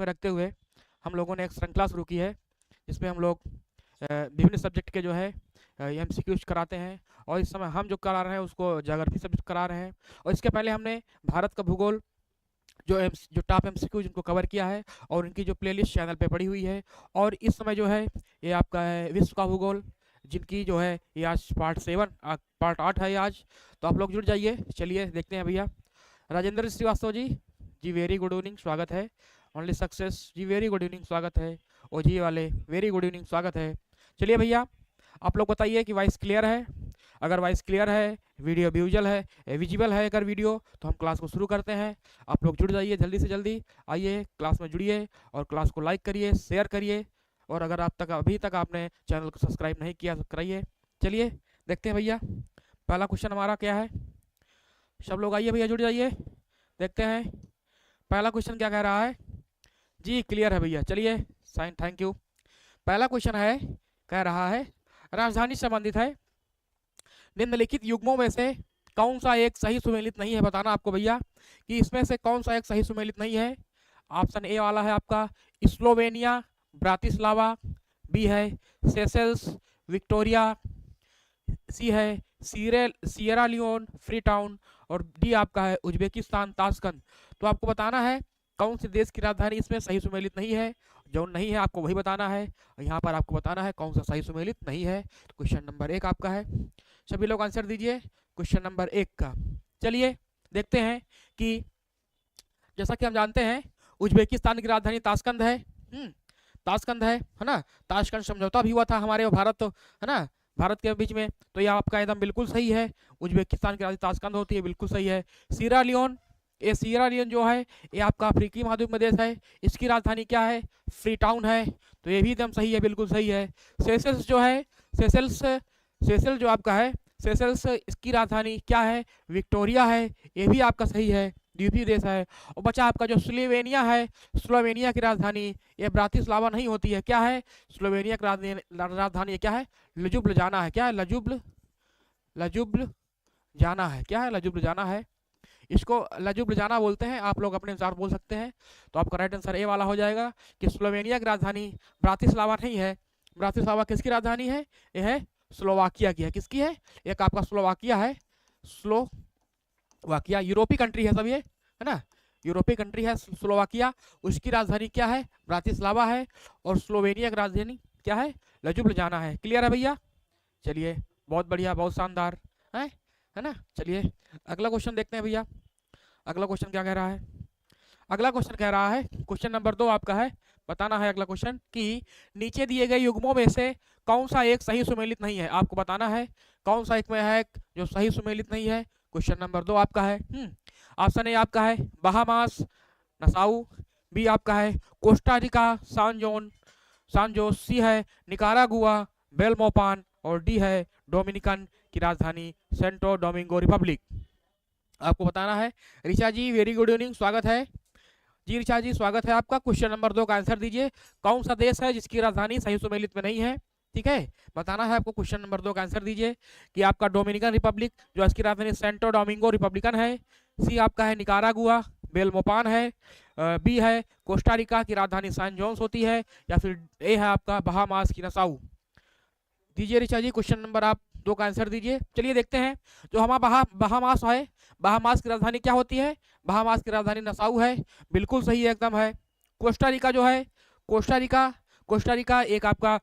में रखते हुए हम लोगों ने एक श्रृंखला शुरू की है, जिसमें हम लोग विभिन्न सब्जेक्ट के जो है MCQs कराते हैं। और इस समय हम जो करा रहे हैं उसको ज्योग्राफी सब्जेक्ट करा रहे हैं। और इसके पहले हमने भारत का भूगोल जो टॉप MCQs जिनको कवर किया है, और इनकी जो प्लेलिस्ट चैनल पे पड़ी हुई है। और इस समय जो है ये आपका है विश्व का भूगोल, जिनकी जो है ये आज पार्ट 8 है आज। तो आप लोग जुड़ जाइए। चलिए देखते हैं भैया। राजेंद्र श्रीवास्तव जी, जी वेरी गुड इवनिंग, स्वागत है। ओनली सक्सेस जी वेरी गुड इवनिंग, स्वागत है। ओजी वाले वेरी गुड इवनिंग, स्वागत है। चलिए भैया, आप लोग बताइए कि वॉइस क्लियर है। अगर वॉइस क्लियर है, वीडियो विजिबल है अगर वीडियो, तो हम क्लास को शुरू करते हैं। आप लोग जुड़ जाइए जल्दी से जल्दी, आइए क्लास में जुड़िए और क्लास को लाइक करिए, शेयर करिए। और अगर अभी तक आपने चैनल को सब्सक्राइब नहीं किया तो कराइए। चलिए देखते हैं भैया, पहला क्वेश्चन हमारा क्या है। सब लोग आइए भैया, जुड़ जाइए, देखते हैं पहला क्वेश्चन क्या कह रहा है। जी क्लियर है भैया, चलिए साइन, थैंक यू। पहला क्वेश्चन है, कह रहा है राजधानी संबंधित है, निम्नलिखित युग्मों में से कौन सा एक सही सुमेलित नहीं है। बताना आपको भैया कि इसमें से कौन सा एक सही सुमेलित नहीं है। ऑप्शन ए वाला है आपका स्लोवेनिया, ब्रातिस्लावा, बी है सेशेल्स, विक्टोरिया, सी है सियरा लियोन, फ्री टाउन, और डी आपका है उज्बेकिस्तान, ताशकंद। तो आपको बताना है कौन से देश की राजधानी इसमें सही सुमेलित नहीं है। जो नहीं है आपको वही बताना है। यहाँ पर आपको बताना है कौन सा सही सुमेलित नहीं है। तो क्वेश्चन नंबर 1 आपका है, सभी लोग आंसर दीजिए क्वेश्चन नंबर 1 का। चलिए देखते हैं कि जैसा कि हम जानते हैं उज्बेकिस्तान की राजधानी ताशकंद है। ताशकंद है ना। ताशकंद समझौता भी हुआ था हमारे और भारत, तो है ना, भारत के बीच में। तो यह आपका एकदम बिल्कुल सही है, उज्बेकिस्तान की राजधानी ताशकंद होती है, बिल्कुल सही है। सीरा लियोन, ये सीरा लियोन जो है ये आपका अफ्रीकी महाद्वीप में देश है, इसकी राजधानी क्या है, फ्री टाउन है। तो ये भी एकदम सही है, बिल्कुल सही है। सेशेल्स जो है, सेशेल्स जो आपका है, सेशेल्स इसकी राजधानी क्या है, विक्टोरिया है, ये भी आपका सही है, द्वीपीय देश है। और बचा आपका जो स्लोवेनिया है, स्लोवेनिया की राजधानी ये ब्रातिस्लावा नहीं होती है, क्या है, स्लोवेनिया की राजधानी क्या है, लजुब्लजाना है। क्या है, लजुब्लजाना है। क्या है, लजुब्लजाना है। इसको लजुब्लजाना बोलते हैं, आप लोग अपने अनुसार बोल सकते हैं। तो आपका राइट आंसर ए वाला हो जाएगा कि स्लोवेनिया की राजधानी ब्रातिस्लावा नहीं है। ब्रातिस्लावा किसकी राजधानी है, यह है स्लोवाकिया की है। किसकी है, एक आपका स्लोवाकिया है, स्लोवाकिया यूरोपीय कंट्री है सब ये, है ना, यूरोपीय कंट्री है स्लोवाकिया। उसकी राजधानी क्या है, ब्रातिस्लावा है। और स्लोवेनिया की राजधानी क्या है, लजुब्लजाना है। क्लियर है भैया। चलिए बहुत बढ़िया, बहुत शानदार है ना। चलिए अगला क्वेश्चन देखते हैं भैया। अगला क्वेश्चन क्या कह रहा है। अगला क्वेश्चन कह रहा है, क्वेश्चन नंबर 2 आपका है। बताना है अगला क्वेश्चन कि नीचे दिए गए युग्मों में से कौन सा एक सही सुमेलित नहीं है। आपको बताना है कौन सा एक में है जो सही सुमेलित नहीं है। क्वेश्चन नंबर 2 आपका है। ऑप्शन ए आपका है बहामास, नसाउ, बी आपका है कोस्टारिका, सांजोस, सी है निकारागुआ, बेलमोपान, और डी है डोमिनिकन की राजधानी सेंटो डोमिंगो रिपब्लिक। आपको बताना है। ऋचा जी वेरी गुड इवनिंग, स्वागत है। जी ऋचा जी स्वागत है आपका। क्वेश्चन नंबर 2 का आंसर दीजिए, कौन सा देश है जिसकी राजधानी सही सुमेलित में नहीं है। ठीक है, बताना है आपको। क्वेश्चन नंबर 2 का आंसर दीजिए कि आपका डोमिनिकन रिपब्लिक जो इसकी राजधानी सेंटो डोमिंगो रिपब्लिकन है, सी आपका है निकारागुआ, बेलमोपान है, बी है कोस्टारिका की राजधानी सैन जोस होती है, या फिर ए है आपका बहामास की नसाउ। दीजिए ऋचा जी क्वेश्चन नंबर आप 2 का आंसर दीजिए। चलिए देखते हैं जो हमारा बहामास है, बहामास की राजधानी क्या होती है, बहामास की राजधानी नसाउ है, बिल्कुल सही है, एकदम है। कोस्टारिका जो है, कोस्टारिका एक आपका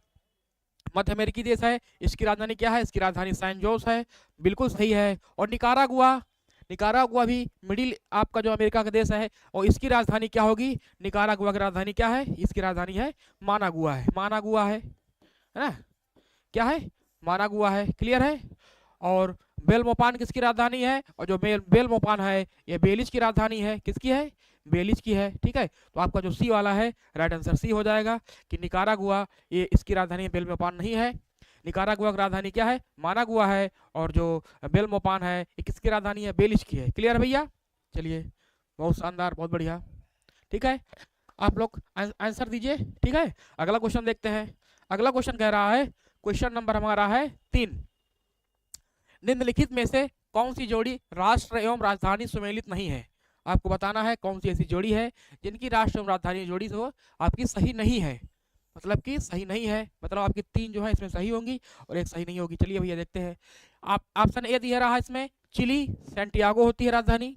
मध्य अमेरिकी देश है, इसकी राजधानी क्या है, इसकी राजधानी सैन जोस है, बिल्कुल सही है। और निकारागुआ भी मिडिल आपका जो अमेरिका का देश है, और इसकी राजधानी क्या होगी, निकारागुआ की राजधानी क्या है, इसकी राजधानी है मानागुआ है ना, क्या है, मानागुआ है। क्लियर है। और बेलमोपान किसकी राजधानी है, और जो बेलमोपान है ये बेलिज की राजधानी है, किसकी है, बेलिज की है। ठीक है, तो आपका जो सी वाला है राइट आंसर सी हो जाएगा कि निकारागुआ ये इसकी राजधानी बेलमोपान नहीं है। निकारागुआ की राजधानी क्या है, मानागुआ है, और जो बेलमोपान है ये किसकी राजधानी है, बेलिज की है। क्लियर है भैया। चलिए बहुत शानदार, बहुत बढ़िया। ठीक है, आप लोग आंसर दीजिए। ठीक है, अगला क्वेश्चन देखते हैं। अगला क्वेश्चन कह रहा है, क्वेश्चन नंबर हमारा है 3, निम्नलिखित में से कौन सी जोड़ी राष्ट्र एवं राजधानी सुमेलित नहीं है। आपको बताना है कौन सी ऐसी जोड़ी है जिनकी राष्ट्रीय राजधानी जोड़ी तो आपकी सही नहीं है, मतलब कि सही नहीं है, मतलब आपकी 3 जो है इसमें सही होंगी और एक सही नहीं होगी। चलिए भैया देखते हैं। आप ऑप्शन ए दिया रहा है इसमें चिली सैंटियागो होती है राजधानी,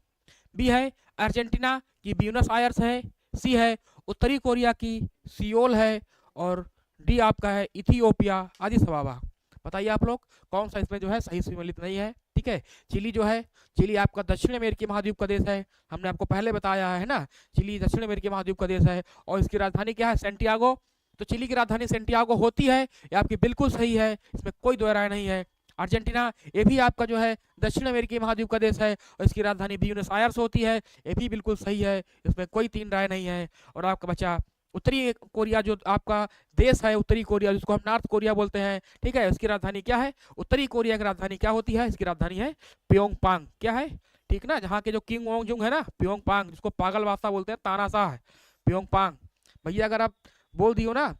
बी है अर्जेंटीना की ब्यूनस आयर्स है, सी है उत्तरी कोरिया की सियोल है, और डी आपका है इथियोपिया आदिस अबाबा। बताइए आप लोग कौन सा इसमें जो है सही सम्मिलित नहीं है। ठीक है, चिली जो है, चिली आपका दक्षिण अमेरिकी महाद्वीप का देश है, हमने आपको पहले बताया है ना, चिली दक्षिण अमेरिकी महाद्वीप का देश है और इसकी राजधानी क्या है सैंटियागो। तो चिली की राजधानी सैंटियागो होती है, ये आपकी बिल्कुल सही है, इसमें कोई दो राय नहीं है। अर्जेंटीना ये भी आपका जो है दक्षिण अमेरिकी महाद्वीप का देश है और इसकी राजधानी ब्यूनस आयर्स होती है, ये भी बिल्कुल सही है, इसमें कोई 3 राय नहीं है। और आपका बचा उत्तरी कोरिया जो आपका देश है, उत्तरी कोरिया जिसको हम नॉर्थ कोरिया बोलते हैं, ठीक है, इसकी राजधानी क्या है, उत्तरी कोरिया की राजधानी क्या होती है, इसकी राजधानी है प्योंगयांग। क्या है, ठीक ना, जहाँ के जो किंग वोंगजुंग है ना, प्योंगयांग जिसको पागल बादशाह बोलते हैं, तानाशाह है प्योंगयांग। भैया अगर आप बोल दियो ना,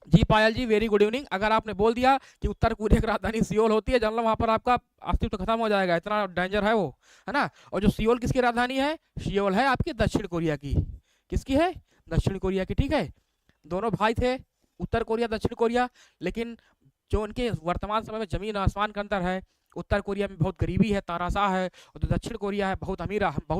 जी पायल जी वेरी गुड इवनिंग, अगर आपने बोल दिया कि उत्तर कोरिया की राजधानी सियोल होती है, जान लो वहां पर आपका अस्तित्व खत्म हो जाएगा, इतना डेंजर है वो, है ना। और जो सियोल किसकी राजधानी है, सियोल है आपकी दक्षिण कोरिया की, किसकी है, दक्षिण कोरिया की। ठीक है, दोनों भाई थे, उत्तर कोरिया दक्षिण कोरिया, लेकिन जो उनके वर्तमान समय में जमीन आसमान का अंतर है, उत्तर कोरिया में बहुत गरीबी है, तानाशाह है, और जो दक्षिण कोरिया है बहुत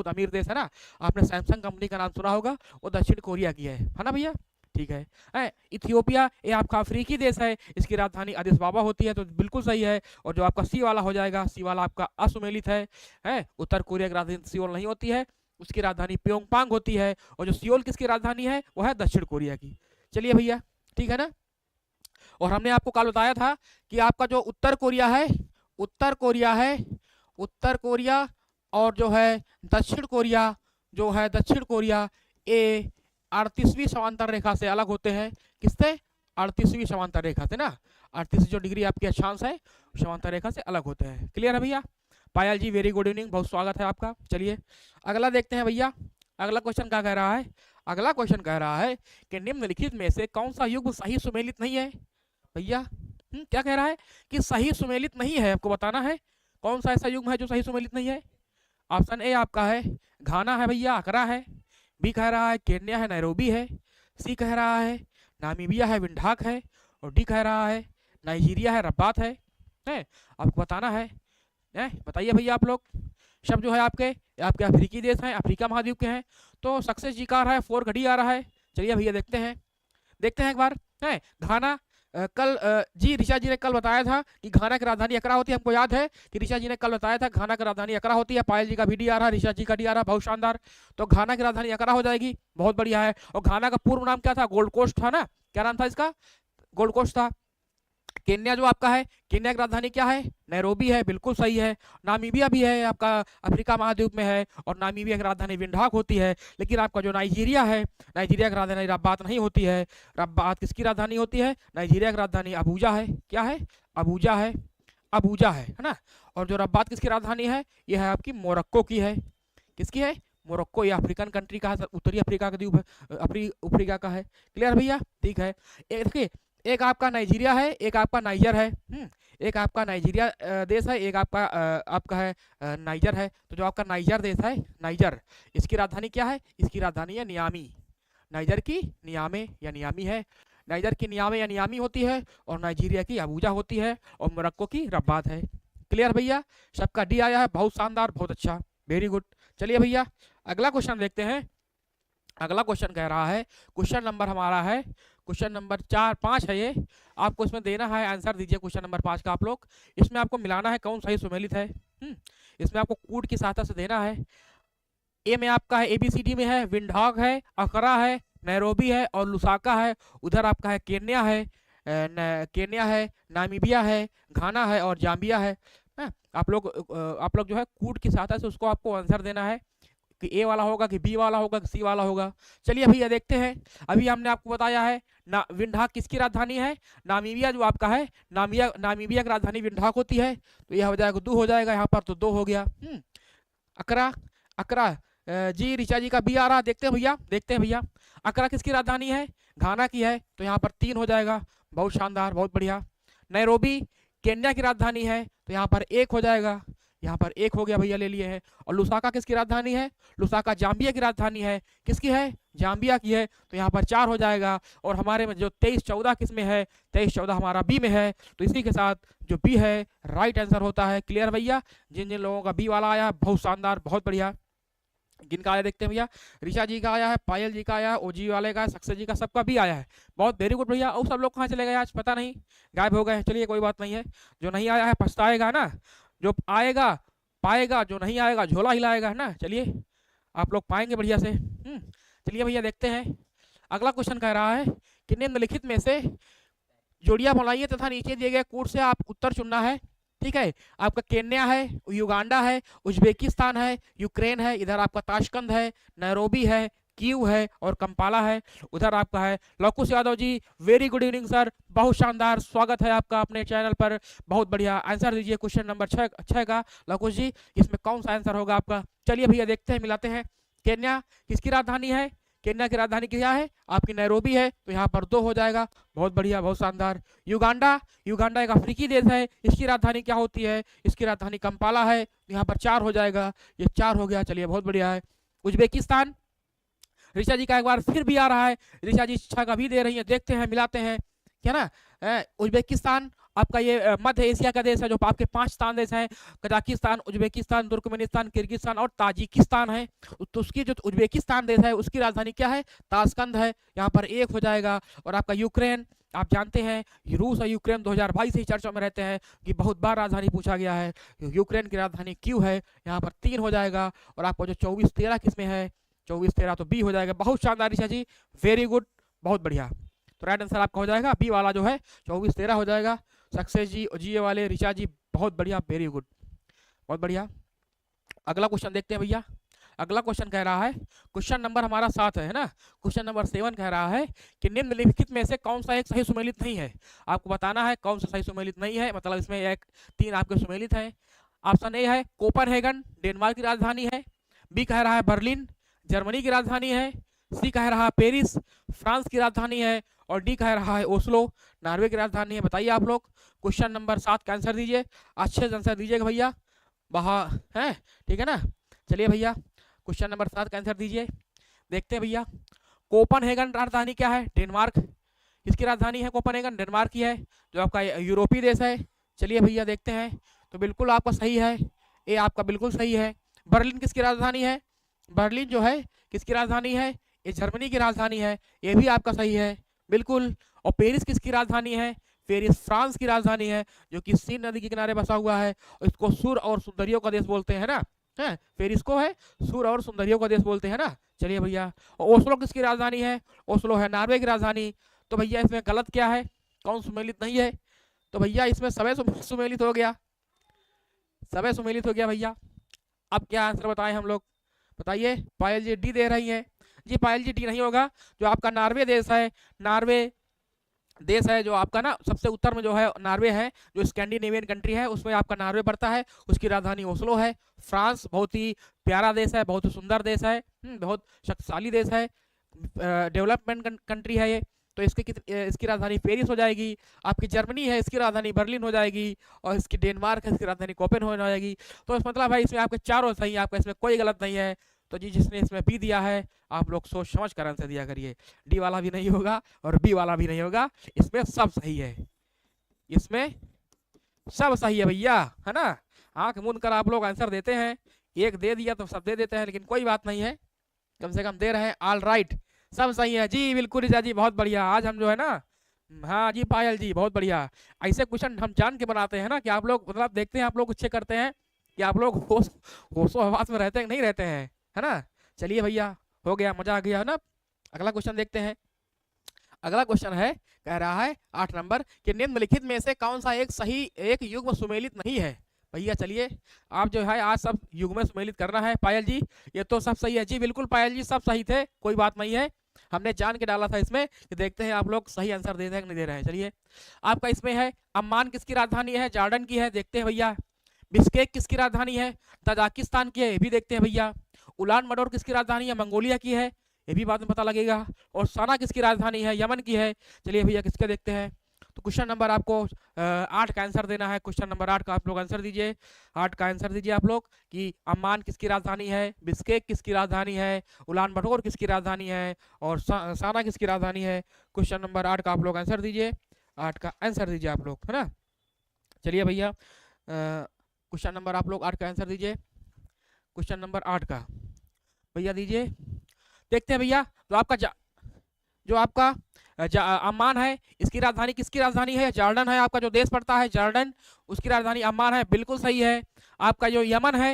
अमीर देश है ना। आपने सैमसंग कंपनी का नाम सुना होगा, वो दक्षिण कोरिया की है ना भैया। ठीक है, इथियोपिया ये आपका अफ्रीकी देश है, इसकी राजधानी अदिस अबाबा होती है, तो बिल्कुल सही है। और जो आपका सी वाला हो जाएगा, सी वाला आपका असुमेलित है, उत्तर कोरिया की राजधानी सियोल नहीं होती है, उसकी राजधानी प्योंगयांग होती है, और जो सियोल किसकी राजधानी है वो है दक्षिण कोरिया की। चलिए भैया, ठीक है ना। और हमने आपको कल बताया था कि आपका जो उत्तर कोरिया है, उत्तर कोरिया और जो है दक्षिण कोरिया, जो है दक्षिण कोरिया ए 38वीं समांतर रेखा से अलग होते हैं। किससे, 38वीं समांतर रेखा से ना, 38 जो डिग्री आपकी अक्षांश है समांतर रेखा से अलग होते हैं। क्लियर है भैया। पायल जी वेरी गुड इवनिंग, बहुत स्वागत है आपका। चलिए अगला देखते हैं भैया, अगला क्वेश्चन क्या कह रहा है, अगला क्वेश्चन कह रहा है कि निम्नलिखित में से कौन सा युग्म सही सुमेलित नहीं है। भैया क्या कह रहा है कि सही सुमेलित नहीं है, आपको बताना है कौन सा ऐसा युग्म है जो सही सुमेलित नहीं है। ऑप्शन ए आपका है घाना है भैया, अकरा है, बी कह रहा है केन्या है, नैरोबी है, सी कह रहा है नामीबिया है, विंढाक है, और डी कह रहा है नाइजीरिया है, रब्बात है। आपको बताना है, बताइए भैया आप लोग। शब्द जो है आपके अफ्रीकी देश हैं, अफ्रीका महाद्वीप के हैं, तो सक्सेस जी का आ रहा है, 4 घड़ी आ रहा है। चलिए भैया देखते हैं एक बार। घाना कल जी ऋषा जी ने कल बताया था कि घाना की राजधानी अकरा होती है, हमको याद है कि ऋषा जी ने कल बताया था घाना की राजधानी अकरा होती है। पायल जी का भी डी आ रहा, ऋषा जी का डी आ रहा, बहुत शानदार। तो घाना की राजधानी अकरा हो जाएगी, बहुत बढ़िया है। और घाना का पूर्व नाम क्या था, गोल्ड कोस्ट था ना, क्या नाम था इसका, गोल्ड कोस्ट था। केन्या जो आपका है, केन्या की राजधानी क्या है, नैरोबी है, बिल्कुल सही है। नामीबिया भी है आपका अफ्रीका महाद्वीप में है, और नामीबिया की राजधानी विंढाक होती है। लेकिन आपका जो नाइजीरिया है, नाइजीरिया की राजधानी रब्बात नहीं होती है। रब्बात किसकी राजधानी होती है, नाइजीरिया की राजधानी अबूजा है। क्या है, अबूजा है ना। और जो रब्बात किसकी राजधानी है, यह है आपकी मोरक्को की है। किसकी है, मोरक्को, ये अफ्रीकन कंट्री का है, उत्तरी अफ्रीका का द्वीप है, अफ्रीका का है। क्लियर भैया, ठीक है। देखिए एक आपका नाइजीरिया है, एक आपका नाइजर है, एक आपका नाइजीरिया देश है, एक आपका है नाइजर है। तो जो आपका नाइजर देश है, नाइजर, इसकी राजधानी क्या है, इसकी राजधानी है नियामी, नाइजर की नियामे या नियामी है। नाइजर की नियामे या नियामी होती है, और नाइजीरिया की अबूजा होती है, और मोरक्को की रब्बात है। क्लियर भैया, सबका डी आया है, बहुत शानदार, बहुत अच्छा, वेरी गुड। चलिए भैया अगला क्वेश्चन देखते हैं। अगला क्वेश्चन कह रहा है, क्वेश्चन नंबर हमारा है, क्वेश्चन नंबर 5 है ये, आपको इसमें देना है आंसर दीजिए क्वेश्चन नंबर 5 का आप लोग। इसमें आपको मिलाना है कौन सही सुमेलित है। इसमें आपको कूट की सहायता से देना है। ए में आपका है, ABCD में है, विंढाक है, अकरा है, नैरोबी है, और लुसाका है। उधर आपका है केन्या है, नामीबिया है, घाना है, और जाम्बिया है। आप लोग जो है कूट की सहायता से उसको आपको आंसर देना है कि ए वाला होगा कि बी वाला होगा कि सी वाला होगा। चलिए भैया देखते हैं। अभी हमने आपको बताया है विंढाक किसकी राजधानी है, नामीबिया जो आपका है, नामीबिया की राजधानी विंढाक होती है, तो यह हो जाएगा 2 हो जाएगा, यहाँ पर तो 2 हो गया। अकरा जी ऋचा जी का बी आ रहा, देखते हैं भैया अकरा किसकी राजधानी है, घाना की है, तो यहाँ पर 3 हो जाएगा, बहुत शानदार, बहुत बढ़िया। नैरोबी केन्या की राजधानी है, तो यहाँ पर 1 हो जाएगा। यहाँ पर एक हो गया भैया, ले लिए हैं। और लुसाका किसकी राजधानी है? लुसाका जाम्बिया की राजधानी है। किसकी है? जाम्बिया की है। तो यहाँ पर 4 हो जाएगा। और हमारे में जो 23-14 किस में है? 23-14 हमारा बी में है। तो इसी के साथ जो बी है राइट आंसर होता है। क्लियर भैया? जिन जिन लोगों का बी वाला आया बहुत शानदार, बहुत बढ़िया। किनका आया देखते हैं भैया। ऋषा जी का आया है, पायल जी का आया है, ओजी वाले का, सक्सेस जी का, सबका भी आया है। बहुत वेरी गुड भैया। और सब लोग कहाँ चले गए आज पता नहीं, गायब हो गए। चलिए कोई बात नहीं है। जो नहीं आया है पछताएगा ना, जो आएगा पाएगा, जो नहीं आएगा झोला हिलाएगा, है ना। चलिए आप लोग पाएंगे बढ़िया से। चलिए भैया देखते हैं। अगला क्वेश्चन कह रहा है कि निम्नलिखित में से जोड़ियां बनाइए तथा नीचे दिए गए कोड से आप उत्तर चुनना है। ठीक है, आपका केन्या है, युगांडा है, उज्बेकिस्तान है, यूक्रेन है, इधर आपका ताशकंद है, नैरोबी है, कीव है और कंपाला है, उधर आपका है। Lavkush Yadav ji very good evening sir, बहुत शानदार, स्वागत है आपका अपने चैनल पर। बहुत बढ़िया, आंसर दीजिए क्वेश्चन नंबर 6 का लवकुश जी। इसमें कौन सा आंसर होगा आपका? चलिए भैया देखते हैं, मिलाते हैं। केन्या किसकी राजधानी है? केन्या की राजधानी क्या है? आपकी नैरोबी है। तो यहाँ पर 2 हो जाएगा। बहुत बढ़िया, बहुत शानदार। युगांडा, युगांडा एक अफ्रीकी देश है। इसकी राजधानी क्या होती है? इसकी राजधानी कंपाला है। यहाँ पर 4 हो जाएगा। ये 4 हो गया। चलिए बहुत बढ़िया है। उज्बेकिस्तान, ऋषा जी का एक बार फिर भी आ रहा है। ऋषा जी 6 का भी दे रही है। देखते हैं, मिलाते हैं, क्या ना। उज्बेकिस्तान आपका ये मध्य एशिया का देश है। जो आपके 5 स्थान देश हैं, कजाकिस्तान, उज्बेकिस्तान, तुर्कमेनिस्तान, किर्गिस्तान और ताजिकिस्तान है। तो उसकी जो उज्बेकिस्तान देश है उसकी राजधानी क्या है? ताशकंद है। यहाँ पर 1 हो जाएगा। और आपका यूक्रेन, आप जानते हैं रूस और यूक्रेन 2022 से ही चर्चा में रहते हैं कि बहुत बार राजधानी पूछा गया है। यूक्रेन की राजधानी क्यों है? यहाँ पर 3 हो जाएगा। और आपको जो 24-13 किस में है? 24-13 तो बी हो जाएगा। बहुत शानदार ऋषा जी, वेरी गुड, बहुत बढ़िया। तो राइट आंसर आपका हो जाएगा बी वाला जो है 24-13 हो जाएगा। सक्सेस जी, जी वाले, ऋषा जी बहुत बढ़िया, वेरी गुड, बहुत बढ़िया। अगला क्वेश्चन देखते हैं भैया। अगला क्वेश्चन कह रहा है, क्वेश्चन नंबर हमारा 7 है ना। क्वेश्चन नंबर 7 कह रहा है कि निम्नलिखित में से कौन सा एक सही सुमेलित नहीं है? आपको बताना है कौन सा सही सुमेलित नहीं है। मतलब इसमें एक 3 आपके सुमेलित हैं। ऑप्शन ए है कोपनहेगन, डेनमार्क की राजधानी है। बी कह रहा है बर्लिन, जर्मनी की राजधानी है। सी कह रहा है पेरिस, फ्रांस की राजधानी है। और डी कह रहा है ओस्लो, नॉर्वे की राजधानी है। बताइए आप लोग क्वेश्चन नंबर 7 का आंसर दीजिए। अच्छे से आंसर दीजिएगा भैया, वहाँ है, ठीक है ना। चलिए भैया क्वेश्चन नंबर 7 का आंसर दीजिए। देखते हैं भैया, कोपनहेगन राजधानी क्या है? डेनमार्क। किसकी राजधानी है? कोपनहेगन डेनमार्क की है, जो आपका यूरोपीय देश है। चलिए भैया देखते हैं। तो बिल्कुल आपका सही है, ये आपका बिल्कुल सही है। बर्लिन किसकी राजधानी है? बर्लिन जो है किसकी राजधानी है? ये जर्मनी की राजधानी है। ये भी आपका सही है बिल्कुल। और पेरिस किसकी राजधानी है? पेरिस फ्रांस की राजधानी है, जो कि सीन नदी के किनारे बसा हुआ है। इसको सुर और सुंदरियों का देश बोलते हैं ना, है पेरिस को है सुर और सुंदरियों का देश बोलते हैं ना। चलिए भैया, और ओस्लो किसकी राजधानी है? ओस्लो है नॉर्वे की राजधानी। तो भैया इसमें गलत क्या है? कौन सुमेलित नहीं है? तो भैया इसमें सभी सुमेलित हो गया, सभी सुमेलित हो गया भैया। अब क्या आंसर बताएं हम लोग? बताइए। पायल जी डी दे रही है। जी पायल जी डी नहीं होगा। जो आपका नॉर्वे देश है, नॉर्वे देश है जो आपका ना सबसे उत्तर में जो है नॉर्वे है, जो स्कैंडिनेवियन कंट्री है उसमें आपका नॉर्वे पड़ता है। उसकी राजधानी ओस्लो है। फ्रांस बहुत ही प्यारा देश है, बहुत ही सुंदर देश है, बहुत शक्तिशाली देश है, डेवलपमेंट कंट्री है ये। तो इसकी राजधानी पेरिस हो जाएगी। आपकी जर्मनी है, इसकी राजधानी बर्लिन हो जाएगी। और इसकी डेनमार्क है, इसकी राजधानी कोपेन हो जाएगी। तो इस मतलब भाई इसमें आपके चारों सही है, आपका इसमें कोई गलत नहीं है। तो जी जिसने इसमें बी दिया है आप लोग सोच समझ कर आंसर दिया करिए। डी वाला भी नहीं होगा और बी वाला भी नहीं होगा, इसमें सब सही है, इसमें सब सही है भैया, है ना। आंख मूंद कर आप लोग आंसर देते हैं। एक दे दिया तो सब दे देते हैं, लेकिन कोई बात नहीं है, कम से कम दे रहे हैं। ऑल राइट, सब सही है जी, बिल्कुल ऋचा जी बहुत बढ़िया। आज हम जो है ना, हाँ जी पायल जी बहुत बढ़िया। ऐसे क्वेश्चन हम जान के बनाते हैं ना कि आप लोग मतलब देखते हैं, आप लोग अच्छे करते हैं कि आप लोग होशो हवास में रहते हैं नहीं रहते हैं, है ना। चलिए भैया हो गया, मजा आ गया है ना। अगला क्वेश्चन देखते हैं। अगला क्वेश्चन है, कह रहा है 8 नंबर कि निम्नलिखित में से कौन सा एक सही एक युग्म सुमेलित नहीं है? भैया चलिए आप जो है आज सब युग्म सुमेलित करना है। पायल जी ये तो सब सही है जी, बिल्कुल पायल जी सब सही थे, कोई बात नहीं है, हमने जान के डाला था इसमें कि देखते हैं आप लोग सही आंसर दे रहे हैं कि नहीं दे रहे हैं। चलिए आपका इसमें है अम्मान किसकी राजधानी है? जॉर्डन की है, देखते हैं भैया। बिश्केक किसकी राजधानी है? तजाकिस्तान की है, ये भी देखते हैं भैया। उलान मडोर किसकी राजधानी है? मंगोलिया की है, ये भी बाद में पता लगेगा। और सना किसकी राजधानी है? यमन की है। चलिए भैया किसके देखते हैं। तो क्वेश्चन नंबर आपको 8 का आंसर देना है। क्वेश्चन नंबर 8 का आप लोग आंसर दीजिए। 8 का आंसर दीजिए आप लोग कि अम्मान किसकी राजधानी है, बिश्केक किसकी राजधानी है, उलान बटोर किसकी राजधानी है और साना किसकी राजधानी है। क्वेश्चन नंबर 8 का आप लोग आंसर दीजिए। 8 का आंसर दीजिए आप लोग, है ना। चलिए भैया, क्वेश्चन नंबर आप लोग 8 का आंसर दीजिए। क्वेश्चन नंबर 8 का भैया दीजिए। देखते हैं भैया, तो आपका जो आपका अम्मान है, इसकी राजधानी किसकी राजधानी है? जॉर्डन है। आपका जो देश पड़ता है जॉर्डन, उसकी राजधानी अम्मान है, बिल्कुल सही है। आपका जो यमन है,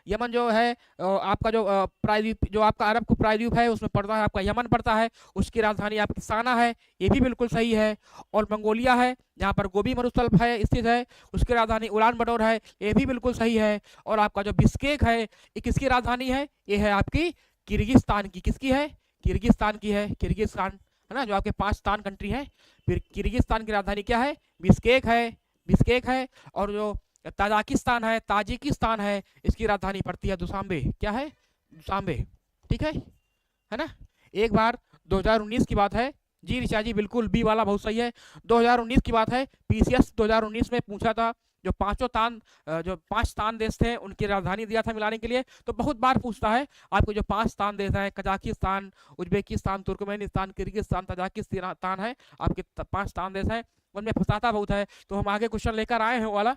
यमन जो है आपका जो प्रायद्वीप, जो आपका अरब को प्रायद्वीप है उसमें पड़ता है, आपका यमन पड़ता है, उसकी राजधानी आपकी साना है, ये भी बिल्कुल सही है। और मंगोलिया है, जहाँ पर गोबी मरुस्थल है स्थित है, उसकी राजधानी उलान बटोर है, ये भी बिल्कुल सही है। और आपका जो बिश्केक है, ये किसकी राजधानी है? ये है आपकी किर्गिस्तान की। किसकी है? किर्गिस्तान की है। किर्गिस्तान है ना, जो आपके 5 स्थान कंट्री है। फिर किर्गिस्तान की राजधानी क्या है? बिश्केक है। बिश्केक है। और जो ताजिकिस्तान है, ताजिकिस्तान है, इसकी राजधानी पड़ती है दुशांबे। क्या है? दुशांबे। ठीक है ना। एक बार 2019 की बात है जी ऋचा जी, बिल्कुल बी वाला बहुत सही है। 2019 की बात है, पीसीएस 2019 में पूछा था, जो 5 स्थान देश थे उनकी राजधानी दिया था मिलाने के लिए। तो बहुत बार पूछता है आपको, जो 5 स्थान देश हैं, Kazakhstan, Uzbekistan, Turkmenistan, Kyrgyzstan, Tajikistan है, आपके 5 स्थान देश हैं, उनमें फंसाता बहुत है। तो हम आगे क्वेश्चन लेकर आए हैं वाला,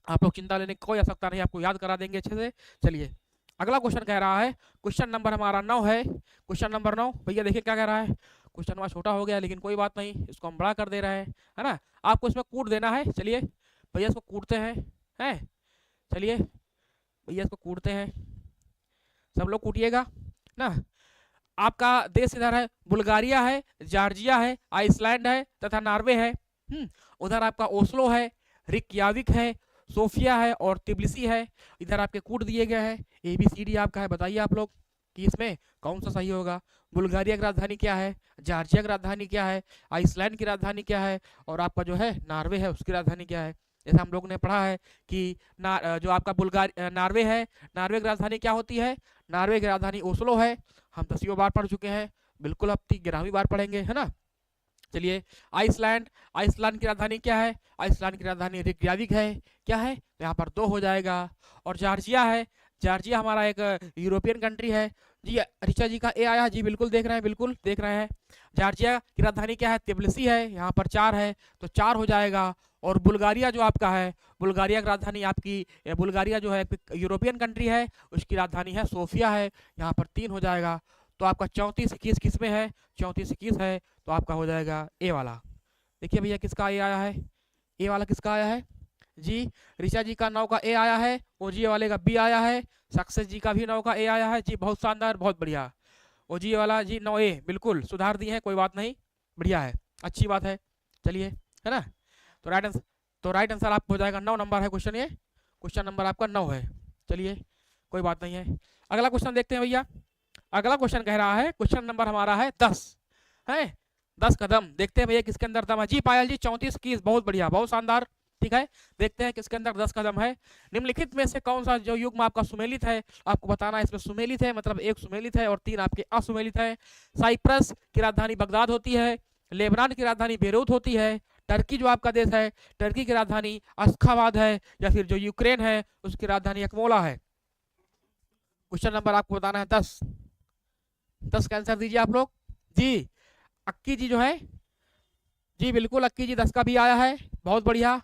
आप लोग चिंता लेने की कोई आवश्यकता नहीं, आपको याद करा देंगे अच्छे से। चलिए अगला क्वेश्चन कह रहा है, क्वेश्चन नंबर हमारा 9 है। क्वेश्चन नंबर 9 भैया देखिए क्या कह रहा है। क्वेश्चन वहाँ छोटा हो गया, लेकिन कोई बात नहीं, इसको हम बड़ा कर दे रहे हैं, है ना। आपको इसमें कूट देना है। चलिए भैया इसको कूटते हैं। चलिए भैया इसको कूटते हैं, सब लोग कूटिएगा ना। आपका देश इधर है, बुल्गारिया है, जॉर्जिया है, आइसलैंड है तथा नॉर्वे है। उधर आपका ओस्लो है, रिकयाविक है, सोफिया है और तिब्लिसी है। इधर आपके कूट दिए गए हैं। ABCD आपका है, बताइए आप लोग कि इसमें कौन सा सही होगा। बुल्गारिया की राजधानी क्या है, जॉर्जिया की राजधानी क्या है, आइसलैंड की राजधानी क्या है और आपका जो है नॉर्वे है उसकी राजधानी क्या है। जैसे हम लोग ने पढ़ा है कि जो आपका नॉर्वे है, नॉर्वे की राजधानी क्या होती है? नॉर्वे की राजधानी ओस्लो है। हम 10 बार पढ़ चुके हैं, बिल्कुल अब 11वीं बार पढ़ेंगे, है ना। चलिए आइसलैंड, आइसलैंड की राजधानी क्या है? आइसलैंड की राजधानी रिकयाविक है। क्या है? तो यहाँ पर 2 हो जाएगा। और जॉर्जिया है, जॉर्जिया हमारा एक यूरोपियन कंट्री है जी। ऋचा जी का ए आया जी, बिल्कुल देख रहे हैं, बिल्कुल देख रहे हैं। जॉर्जिया की राजधानी क्या है? तिब्लिसी है, यहाँ पर 4 है, तो 4 हो जाएगा। और बुल्गारिया जो आपका है, बुल्गारिया की राजधानी आपकी, बुल्गारिया जो है यूरोपियन कंट्री है, उसकी राजधानी है सोफिया है, यहाँ पर 3 हो जाएगा। तो आपका 34-21 किस में है? 34-21 है, तो आपका हो जाएगा ए वाला। देखिए भैया किसका ए आया है, ए वाला किसका आया है जी। ऋचा जी का 9 का ए आया है, ओजी वाले का बी आया है, सक्सेस जी का भी 9 का ए आया है जी। बहुत शानदार, बहुत बढ़िया। ओजी वाला जी 9A, बिल्कुल सुधार दिए हैं, कोई बात नहीं, बढ़िया है, अच्छी बात है। चलिए, है ना। तो राइट आंसर आपको हो जाएगा 9 नंबर है क्वेश्चन, ये क्वेश्चन नंबर आपका 9 है। चलिए कोई बात नहीं है। अगला क्वेश्चन देखते हैं भैया। अगला क्वेश्चन कह रहा है, क्वेश्चन नंबर हमारा है 10 है, 10 कदम। देखते हैं भैया किसके अंदर दम है जी। पायल जी 34-21, बहुत बढ़िया, बहुत शानदार, ठीक है। देखते हैं किसके अंदर 10 कदम है। निम्नलिखित में से कौन सा जो युग्म आपका सुमेलित है, आपको बताना है। इसमें सुमेलित है मतलब 1 सुमेलित है और 3 आपके असुमेलित है। साइप्रस की राजधानी बगदाद होती है, लेबनान की राजधानी बेरूत होती है, टर्की जो आपका देश है, टर्की की राजधानी अश्खाबाद है, या फिर जो यूक्रेन है उसकी राजधानी अकमोला है। क्वेश्चन नंबर आपको बताना है 10 का आंसर दीजिए आप लोग जी। अक्की जी जो है जी, बिल्कुल अक्की जी 10 का भी आया है, बहुत बढ़िया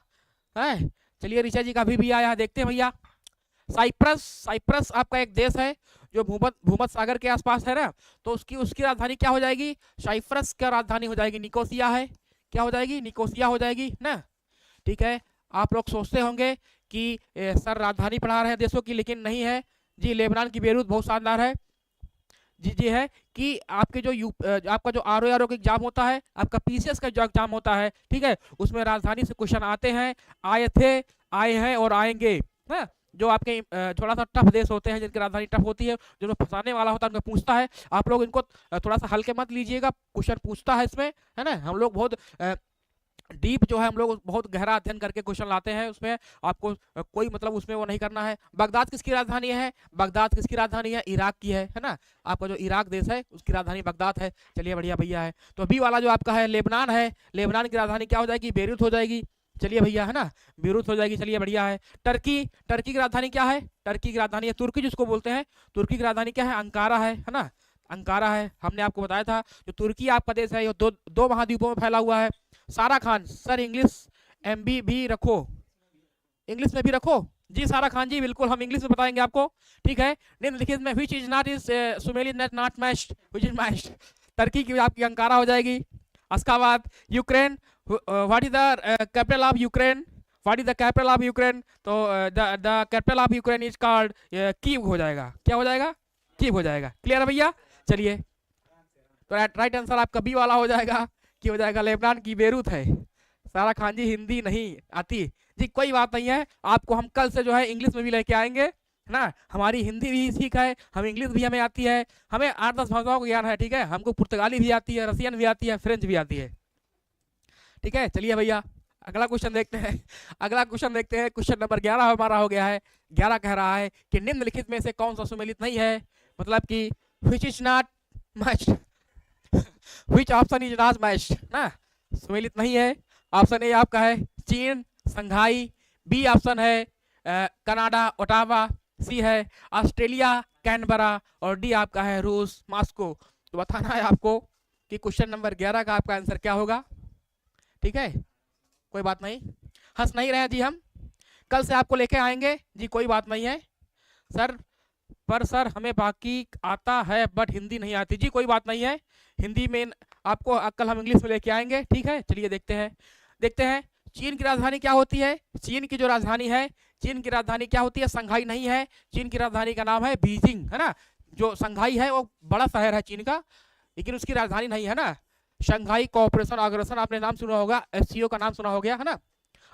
है। चलिए ऋचा जी का भी आया है, देखते हैं भैया। साइप्रस आपका एक देश है जो भूमध्य सागर के आसपास है ना, तो उसकी राजधानी क्या हो जाएगी? साइप्रस की राजधानी हो जाएगी निकोसिया है। क्या हो जाएगी? निकोसिया हो जाएगी ना, ठीक है। आप लोग सोचते होंगे कि सर राजधानी पढ़ा रहे हैं देशों की, लेकिन नहीं है जी। लेबनान की बेरूत बहुत शानदार है जी है कि आपके जो आपका जो RO का एग्जाम होता है, आपका PCS का जो एग्जाम होता है, ठीक है, उसमें राजधानी से क्वेश्चन आते हैं, आए थे, आए हैं और आएंगे, है। जो आपके थोड़ा सा टफ देश होते हैं, जिनकी राजधानी टफ होती है, जो फंसाने वाला होता है उनको पूछता है। आप लोग इनको थोड़ा सा हल्के मत लीजिएगा, क्वेश्चन पूछता है इसमें, है ना। हम लोग बहुत डीप जो है हम लोग बहुत गहरा अध्ययन करके क्वेश्चन लाते हैं, उसमें आपको कोई मतलब उसमें वो नहीं करना है। बगदाद किसकी राजधानी है? बगदाद किसकी राजधानी है? इराक की है ना। आपका जो इराक देश है उसकी राजधानी बगदाद है। चलिए बढ़िया भैया है। तो बी वाला जो आपका है लेबनान है, लेबनान की राजधानी क्या हो जाएगी? बेरूत हो जाएगी। चलिए भैया है ना, बेरूत हो जाएगी। चलिए बढ़िया है। टर्की, टर्की की राजधानी क्या है? टर्की की राजधानी है तुर्की जिसको बोलते हैं। तुर्की की राजधानी क्या है? अंकारा है ना। अंकारा है। हमने आपको बताया था जो तुर्की आपका देश है ये दो दो महाद्वीपों में फैला हुआ है। सारा खान सर इंग्लिश एमबी भी रखो, इंग्लिश में भी रखो जी। सारा खान जी बिल्कुल हम इंग्लिश में बताएंगे आपको, ठीक है। निम्नलिखित में व्हिच इज नॉट इज सुमेलियन नेट not matched, which is matched? Turkey की आपकी अंकारा हो जाएगी। उसके बाद Ukraine, what is the capital of Ukraine? What is the capital of Ukraine? तो the capital of Ukraine is called Kyiv हो जाएगा। क्या हो जाएगा? कीव हो जाएगा। क्लियर है भैया? चलिए तो राइट आंसर आपका बी वाला हो जाएगा कि हो जाएगा लेबनान की बेरूत है। सारा खान जी हिंदी नहीं आती जी, कोई बात नहीं है, आपको हम कल से जो है इंग्लिश में भी लेके आएंगे ना। हमारी हिंदी भी ठीक है, हम इंग्लिश भी हमें आती है, हमें 8-10 भाषाओं का ज्ञान है, ठीक है। हमको पुर्तगाली भी आती है, रसियन भी आती है, फ्रेंच भी आती है, ठीक है। चलिए भैया अगला क्वेश्चन देखते हैं। अगला क्वेश्चन देखते हैं। क्वेश्चन नंबर 11 हमारा हो गया है। 11 कह रहा है कि निम्नलिखित में से कौन सा सुमेलित नहीं है? मतलब कि which is not matched, which option is not matched ना, सुमेलित नहीं है। ऑप्शन ए आपका है चीन संघाई, बी ऑप्शन है कनाडा ओटावा, सी है ऑस्ट्रेलिया कैनबरा, और डी आपका है रूस मॉस्को। तो बताना है आपको कि क्वेश्चन नंबर 11 का आपका आंसर क्या होगा, ठीक है। कोई बात नहीं, हंस नहीं रहे जी, हम कल से आपको लेके आएंगे जी, कोई बात नहीं है सर। पर सर हमें बाकी आता है बट हिंदी नहीं आती जी, कोई बात नहीं है, हिंदी में आपको कल हम इंग्लिश में लेके आएंगे, ठीक है। चलिए देखते हैं, देखते हैं चीन की राजधानी क्या होती है। चीन की जो राजधानी है, चीन की राजधानी क्या होती है? संघाई नहीं है, चीन की राजधानी का नाम है बीजिंग, है ना। जो संघाई है वो बड़ा शहर है चीन का, लेकिन उसकी राजधानी नहीं है ना। शंघाई कोऑपरेशन ऑर्गेनाइजेशन आपने नाम सुना होगा, एससीओ का नाम सुना हो गया है ना।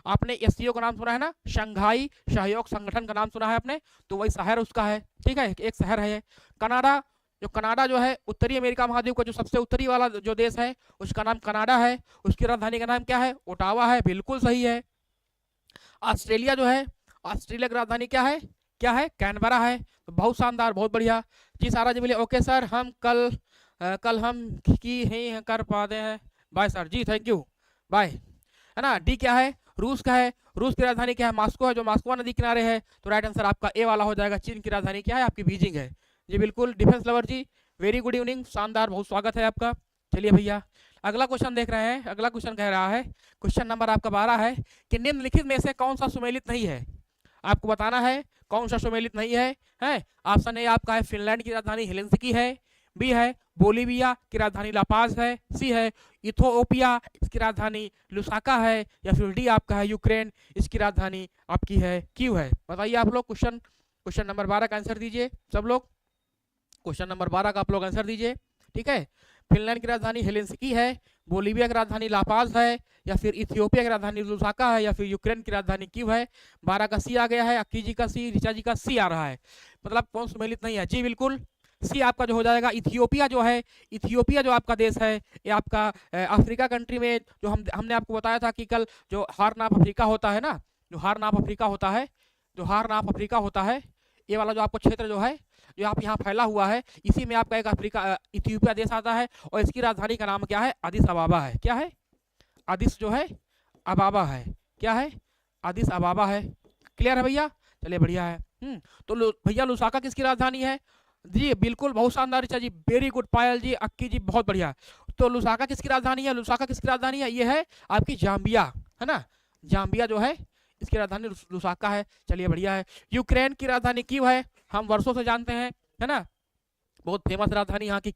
आपने एससीओ का नाम सुना है ना, शंघाई सहयोग संगठन का नाम सुना है आपने, तो वही शहर उसका है, ठीक है, एक शहर है। कनाडा, जो कनाडा जो है उत्तरी अमेरिका महाद्वीप का जो सबसे उत्तरी वाला जो देश है उसका नाम कनाडा है, उसकी राजधानी का नाम क्या है? ओटावा है, बिल्कुल सही है। ऑस्ट्रेलिया जो है, ऑस्ट्रेलिया की राजधानी क्या है? क्या है? कैनबरा है। तो बहुत शानदार, बहुत बढ़िया जी। सारा जी बोले ओके सर, हम कल हम की ही कर पाते हैं, bye sir ji, thank you, bye, है ना। डी क्या है? रूस का है, रूस की राजधानी क्या है? मॉस्को है, जो मॉस्को नदी किनारे है। तो राइट आंसर आपका ए वाला हो जाएगा, चीन की राजधानी क्या है? आपकी बीजिंग है जी, बिल्कुल। डिफेंस लवर जी वेरी गुड इवनिंग, शानदार, बहुत स्वागत है आपका। चलिए भैया अगला क्वेश्चन देख रहे हैं। अगला क्वेश्चन कह रहा है, क्वेश्चन नंबर आपका 12 है कि निम्नलिखित में से कौन सा सुमेलित नहीं है? आपको बताना है कौन सा सुमेलित नहीं है, है। ऑप्शन ए आपका है फिनलैंड की राजधानी हेलेंसिकी है, बी है बोलीविया की राजधानी लापाज है, सी है इथोपिया इसकी राजधानी लुसाका है, या फिर डी आपका है यूक्रेन इसकी राजधानी आपकी है कीव है। बताइए आप लोग, क्वेश्चन नंबर 12 का आंसर दीजिए सब लोग। क्वेश्चन नंबर 12 का आप लोग आंसर दीजिए, ठीक है। फिनलैंड की राजधानी हेलेंसिकी है, बोलीविया की राजधानी लापाज है, या फिर इथियोपिया की राजधानी लुसाका है, या फिर यूक्रेन की राजधानी कीव है। 12 का सी आ गया है, अक्की जी का सी, ऋचा जी का सी आ रहा है। मतलब कौन सुमेलित नहीं है? जी बिल्कुल सी आपका जो हो जाएगा इथियोपिया जो है, इथियोपिया जो आपका देश है ये आपका अफ्रीका कंट्री में, जो हमने आपको बताया था कि कल जो हॉर्न ऑफ अफ्रीका होता है ना, जो हॉर्न ऑफ अफ्रीका होता है, जो हॉर्न ऑफ अफ्रीका होता है, ये वाला जो आपको क्षेत्र जो है जो आप यहाँ फैला हुआ है, इसी में आपका एक अफ्रीका इथियोपिया देश आता है, और इसकी राजधानी का नाम क्या है? अदिस अबाबा है। क्या है? अदिस जो है अबाबा है। क्या है? अदिस अबाबा है। क्लियर है भैया? चलिए बढ़िया है। तो भैया लुसाका किसकी राजधानी है? जी बिल्कुल, बहुत शानदार ऋचा जी, वेरी गुड। पायल जी, अक्की जी, बहुत बढ़िया। तो लुसाका किसकी राजधानी है? लुसाका किसकी राजधानी है? ये है आपकी जाम्बिया, है ना। जाम्बिया जो है इसकी राजधानी लुसाका है। चलिए बढ़िया है। यूक्रेन की राजधानी कीव है, हम वर्षों से जानते हैं, है ना, बहुत फेमस राजधानी यहाँ की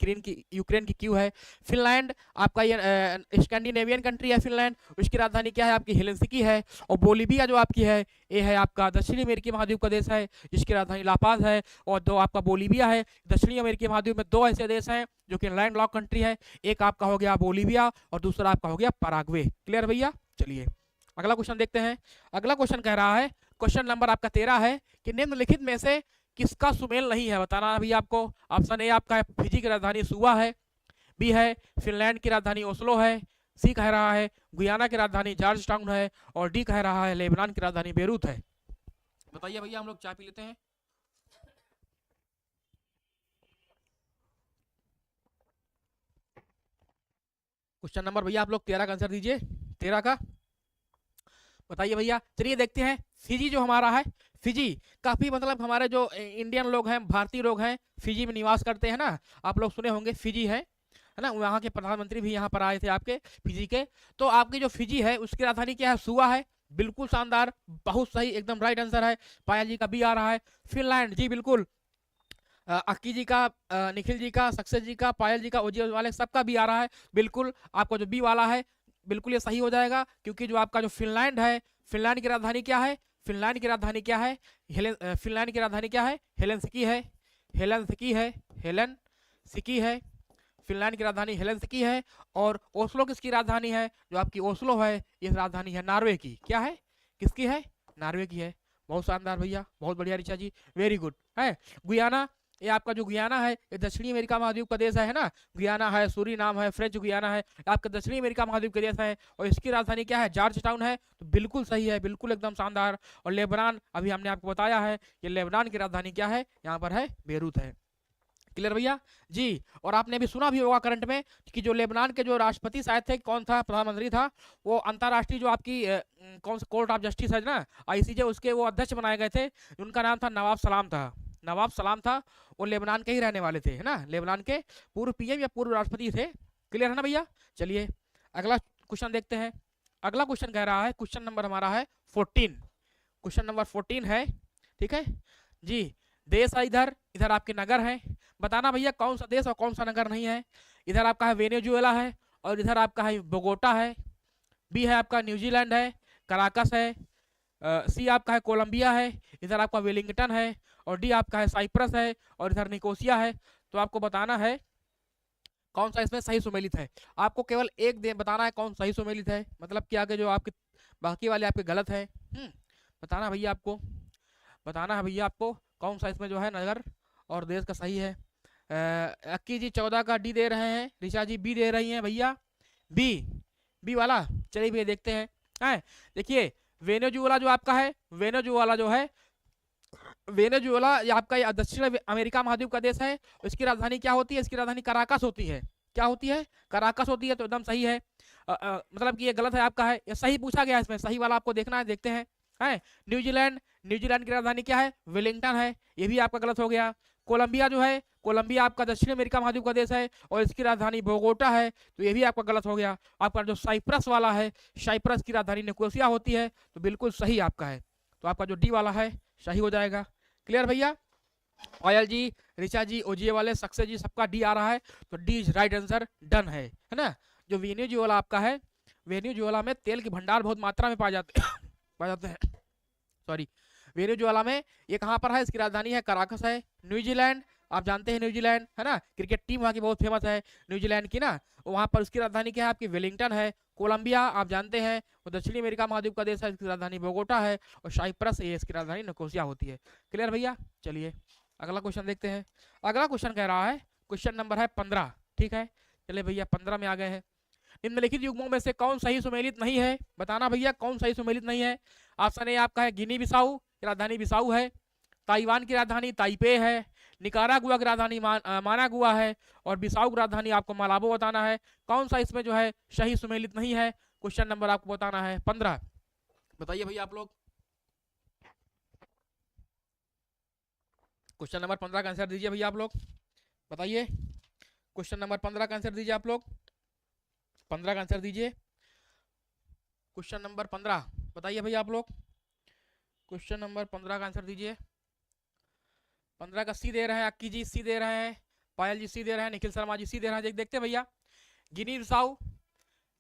यूक्रेन की क्यू है। फिनलैंड आपका ये स्कैंडिनेवियन कंट्री है फिनलैंड, उसकी राजधानी क्या है? आपकी हेलेंसिकी है। और बोलीविया जो आपकी है ये है आपका दक्षिणी अमेरिकी महाद्वीप का देश है, जिसकी राजधानी लापाज है। और दो आपका बोलीविया है। दक्षिणी अमेरिकी महाद्वीप में दो ऐसे देश हैं जो कि लैंड लॉक कंट्री है, एक आपका हो गया बोलीविया और दूसरा आपका हो गया पराग्वे। क्लियर भैया? चलिए अगला क्वेश्चन देखते हैं। अगला क्वेश्चन कह रहा है, क्वेश्चन नंबर आपका 13 है कि निम्नलिखित में से किसका सुमेल नहीं है? बताना अभी आपको। ऑप्शन ए आपका है फिजी की राजधानी सुवा है, बी है फिनलैंड की राजधानी ओस्लो है, सी कह रहा है गुयाना की राजधानी जॉर्ज टाउन है, और डी कह रहा है लेबनान की राजधानी बेरूत है। बताइए भैया, हम लोग चाय पी लेते हैं। क्वेश्चन नंबर भैया आप लोग 13 का आंसर दीजिए, 13 का। बताइए भैया, चलिए देखते हैं। फिजी जो हमारा है, फिजी काफी मतलब हमारे जो इंडियन लोग हैं, भारतीय लोग हैं, फिजी में निवास करते हैं ना। आप लोग सुने होंगे फिजी है ना, वहाँ के प्रधानमंत्री भी यहाँ पर आए थे आपके फिजी के। तो आपकी जो फिजी है उसकी राजधानी क्या है? सुआ है। बिल्कुल शानदार, बहुत सही, एकदम राइट आंसर है। पायल जी का बी आ रहा है। फिनलैंड, जी बिल्कुल। अक्की जी का, निखिल जी का, सक्सेस जी का, पायल जी का, ओजी वाले सबका भी आ रहा है। बिल्कुल आपका जो बी वाला है बिल्कुल ये सही हो जाएगा, क्योंकि जो आपका जो फिनलैंड है, फिनलैंड की राजधानी क्या है? फिनलैंड की राजधानी क्या है? फिनलैंड की राजधानी क्या है? हेलेंसिकी है। हेलेंसिकी है। हेलेंसिकी है। फिनलैंड की राजधानी हेलेंसिकी है। और ओस्लो किसकी राजधानी है? जो आपकी ओस्लो है ये राजधानी है नॉर्वे की। क्या है? किसकी है? नॉर्वे की है। बहुत शानदार भैया, बहुत बढ़िया ऋचा जी, वेरी गुड है। गुयाना, ये आपका जो गुयाना है ये दक्षिणी अमेरिका महाद्वीप का देश है ना। गुयाना है, सूरीनाम है, फ्रेंच गुयाना है, आपका दक्षिणी अमेरिका महाद्वीप का देश है। और इसकी राजधानी क्या है? जॉर्ज टाउन है। तो बिल्कुल सही है, बिल्कुल एकदम शानदार। और लेबनान, अभी हमने आपको बताया है, ये लेबनान की राजधानी क्या है? यहाँ पर है बेरूत है। क्लियर भैया जी। और आपने भी सुना भी होगा करंट में कि जो लेबनान के जो राष्ट्रपति शायद थे, कौन था प्रधानमंत्री था, वो अंतर्राष्ट्रीय जो आपकी कौन सा कोर्ट ऑफ जस्टिस है ना, आईसीजे, उसके वो अध्यक्ष बनाए गए थे। उनका नाम था नवाब सलाम था। नवाब सलाम था। वो लेबनान के ही रहने वाले थे, है ना, लेबनान के पूर्व पीएम या पूर्व राष्ट्रपति थे। क्लियर है ना भैया। चलिए अगला क्वेश्चन देखते हैं। अगला क्वेश्चन कह रहा है, क्वेश्चन नंबर हमारा है 14। क्वेश्चन नंबर 14 है, ठीक है जी। देश है इधर, इधर आपके नगर है। बताना भैया कौन सा देश और कौन सा नगर नहीं है। इधर आपका है वेनेजुएला है, और इधर आपका है बोगोटा है। बी है आपका न्यूजीलैंड है, कराकस है। सी आपका है कोलंबिया है, इधर आपका वेलिंगटन है। और डी आपका है साइप्रस है, और इधर निकोसिया है। तो आपको बताना है कौन सा इसमें सही सुमेलित है। आपको केवल एक दे बताना है कौन सही सुमेलित है, मतलब कि आगे जो आपके बाकी वाले आपके गलत है। बताना भैया आपको, बताना है भैया आपको कौन सा इसमें जो है नगर और देश का सही है। अक्की जी 14 का डी दे रहे हैं, ऋचा जी बी दे रही हैं भैया, बी, बी वाला। चलिए भैया देखते हैं। देखिए वेनेजुएला जो आपका है, वेनेजुएला जो है, वेनेजुएला ये आपका ये दक्षिण अमेरिका महाद्वीप का देश है। इसकी राजधानी क्या होती है? इसकी राजधानी कराकस होती है। क्या होती है? कराकस होती है। तो एकदम सही है। मतलब कि ये गलत है आपका है, ये सही पूछा गया है, इसमें सही वाला आपको देखना है, देखते हैं। है न्यूजीलैंड, न्यूजीलैंड की राजधानी क्या है? वेलिंगटन है। ये भी आपका गलत हो गया। कोलंबिया जो है, कोलंबिया आपका दक्षिण अमेरिका महाद्वीप का देश है, और इसकी राजधानी बोगोटा है। तो ये भी आपका गलत हो गया। आपका जो साइप्रस वाला है, साइप्रस की राजधानी निकोसिया होती है। तो बिल्कुल सही आपका है। तो आपका जो डी वाला है सही हो जाएगा। क्लियर भैया। ऑयल जी, ऋचा जी, ओजीए वाले, सक्सेस जी, सबका डी आ रहा है। तो D is right answer, done है ना। जो वेनेजुएला आपका है, वेनेजुएला में तेल के भंडार बहुत मात्रा में पाए जाते पाए जाते हैं। सॉरी, वेनेजुएला में ये कहाँ पर है? इसकी राजधानी है कराकस है। न्यूजीलैंड, आप जानते हैं न्यूजीलैंड है ना, क्रिकेट टीम वहाँ की बहुत फेमस है न्यूजीलैंड की ना। वहाँ पर उसकी राजधानी क्या है आपकी? वेलिंगटन है। कोलंबिया आप जानते हैं वो दक्षिणी अमेरिका महाद्वीप का देश है, इसकी राजधानी बोगोटा है। और साइप्रस ये इसकी राजधानी निकोसिया होती है। क्लियर भैया। चलिए अगला क्वेश्चन देखते हैं। अगला क्वेश्चन कह रहा है, क्वेश्चन नंबर है 15, ठीक है। चलिए भैया 15 में आ गए हैं। निम्नलिखित युग्मों में से कौन सही सुमेलित नहीं है? बताना भैया कौन सही सुमेलित नहीं है। ऑप्शन ए आपका है गिनी बिसाऊ, राजधानी बिसाऊ है। ताइवान की राजधानी ताइपे है। निकारागुआ की राजधानी मानागुआ है। और बिसाऊ की राजधानी आपको मालाबो बताना है। कौन सा इसमें जो है सही सुमेलित नहीं है? क्वेश्चन नंबर आपको बताना है 15। बताइए भैया आप लोग। क्वेश्चन नंबर 15 का आंसर दीजिए भैया आप लोग। बताइए क्वेश्चन नंबर 15 का आंसर दीजिए आप लोग। 15 का आंसर दीजिए। क्वेश्चन नंबर 15 बताइए भैया आप लोग। क्वेश्चन नंबर 15 का आंसर दीजिए। 15 का सी दे रहे हैं, अक्की जी सी दे रहे हैं, पायल जी सी दे रहे हैं, निखिल शर्मा जी सी दे रहे हैं। देखते हैं भैया। गिनी बिसाऊ,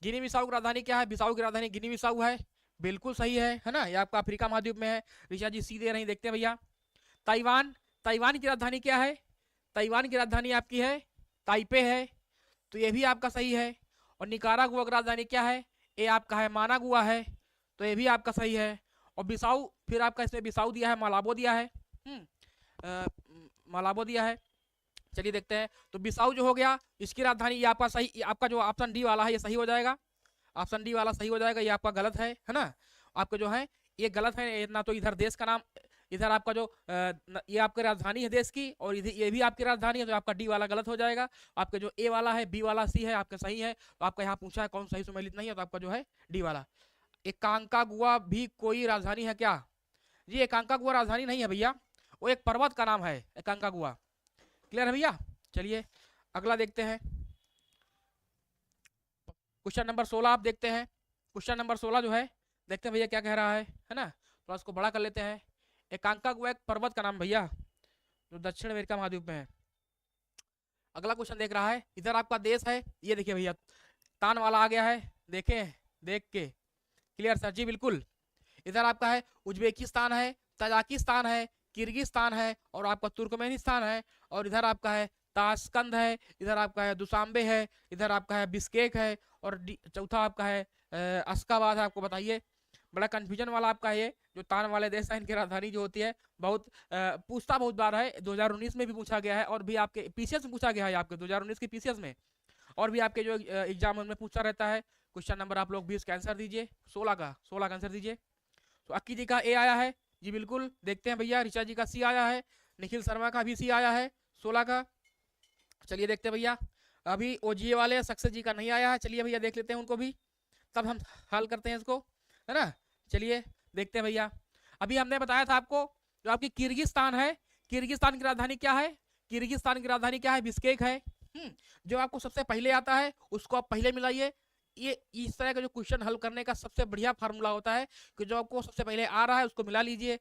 गिनी बिसाऊ की राजधानी क्या है? बिसाऊ की राजधानी गिनी बिसाऊ है। बिल्कुल सही है ना, ये आपका अफ्रीका महाद्वीप में है। ऋषा जी सी दे रही, देखते हैं भैया। ताइवान, ताइवान की राजधानी क्या है? ताइवान की राजधानी आपकी है ताइपे है। तो ये भी आपका सही है। और निकारागुआ की राजधानी क्या है? ये आपका है मानागुआ है। तो ये भी आपका सही है। और बिसाऊ, फिर आपका इसमें बिसाऊ दिया है, मालाबो दिया है। मालाबो दिया है। चलिए देखते हैं। तो बिसाऊ जो हो गया, इसकी राजधानी ये आपका सही, आपका जो ऑप्शन डी वाला है ये सही हो जाएगा। ऑप्शन डी वाला सही हो जाएगा, ये आपका गलत है ना। आपका जो है ये गलत है, ना तो इधर देश का नाम, इधर आपका जो ये आपकी राजधानी है देश की, और इधर ये भी आपकी राजधानी है, तो आपका डी वाला गलत हो जाएगा। आपका जो ए वाला है, बी वाला, सी है आपका सही है। तो आपका यहाँ पूछा है कौन सही सुमेलित नहीं है, तो आपका जो है डी वाला। एकांकागुआ भी कोई राजधानी है क्या? जी एकांकागुआ राजधानी नहीं है भैया, वो एक पर्वत का नाम है एकांकागुआ। क्लियर है भैया? चलिए अगला देखते हैं, क्वेश्चन नंबर 16 आप देखते हैं। क्वेश्चन नंबर 16 जो है देखते हैं भैया क्या कह रहा है ना, थोड़ा इसको बड़ा कर लेते हैं। एकांकागुआ एक पर्वत का नाम भैया, जो दक्षिण अमेरिका महाद्वीप में है। अगला क्वेश्चन देख रहा है, इधर आपका देश है, ये देखिए भैया तान वाला आ गया है, देखे देख के। Clear sir? जी बिल्कुल। इधर आपका है उज्बेकिस्तान है, तजाकिस्तान है, किर्गिस्तान है, और आपका तुर्कमेनिस्तान है, और इधर आपका है ताशकंद है, इधर आपका है दुशांबे है, इधर आपका है बिस्केक है, और चौथा आपका है अशकाबाद है। आपको बताइए, बड़ा कंफ्यूजन वाला आपका ये जो तान वाले देश है, इनकी राजधानी जो होती है बहुत पूछता बहुत बार है। 2019 में भी पूछा गया है, और भी आपके पीसीएस में पूछा गया है, आपके 2019 के पीसीएस में, और भी आपके जो एग्जाम में पूछा रहता है। क्वेश्चन नंबर आप लोग 20 का आंसर दीजिए, 16 का आंसर दीजिए। तो अक्की जी का ए आया है, जी बिल्कुल। देखते हैं भैया, ऋचा जी का सी आया है, निखिल शर्मा का भी सी आया है 16 का। चलिए देखते हैं भैया, अभी ओजीए वाले सक्सेस जी का नहीं आया है। चलिए भैया देख लेते हैं उनको भी, तब हम हल करते हैं इसको, है ना। चलिए देखते हैं भैया, अभी हमने बताया था आपको जो आपकी किर्गिस्तान है, किर्गिस्तान की राजधानी क्या है? किर्गिस्तान की राजधानी क्या है? बिस्केक है। जो आपको सबसे पहले आता है उसको आप पहले मिलाइए। ये इस तरह का जो क्वेश्चन हल करने का सबसे बढ़िया फार्मूला होता है कि जो आपको सबसे पहले आ रहा है उसको मिला लीजिए।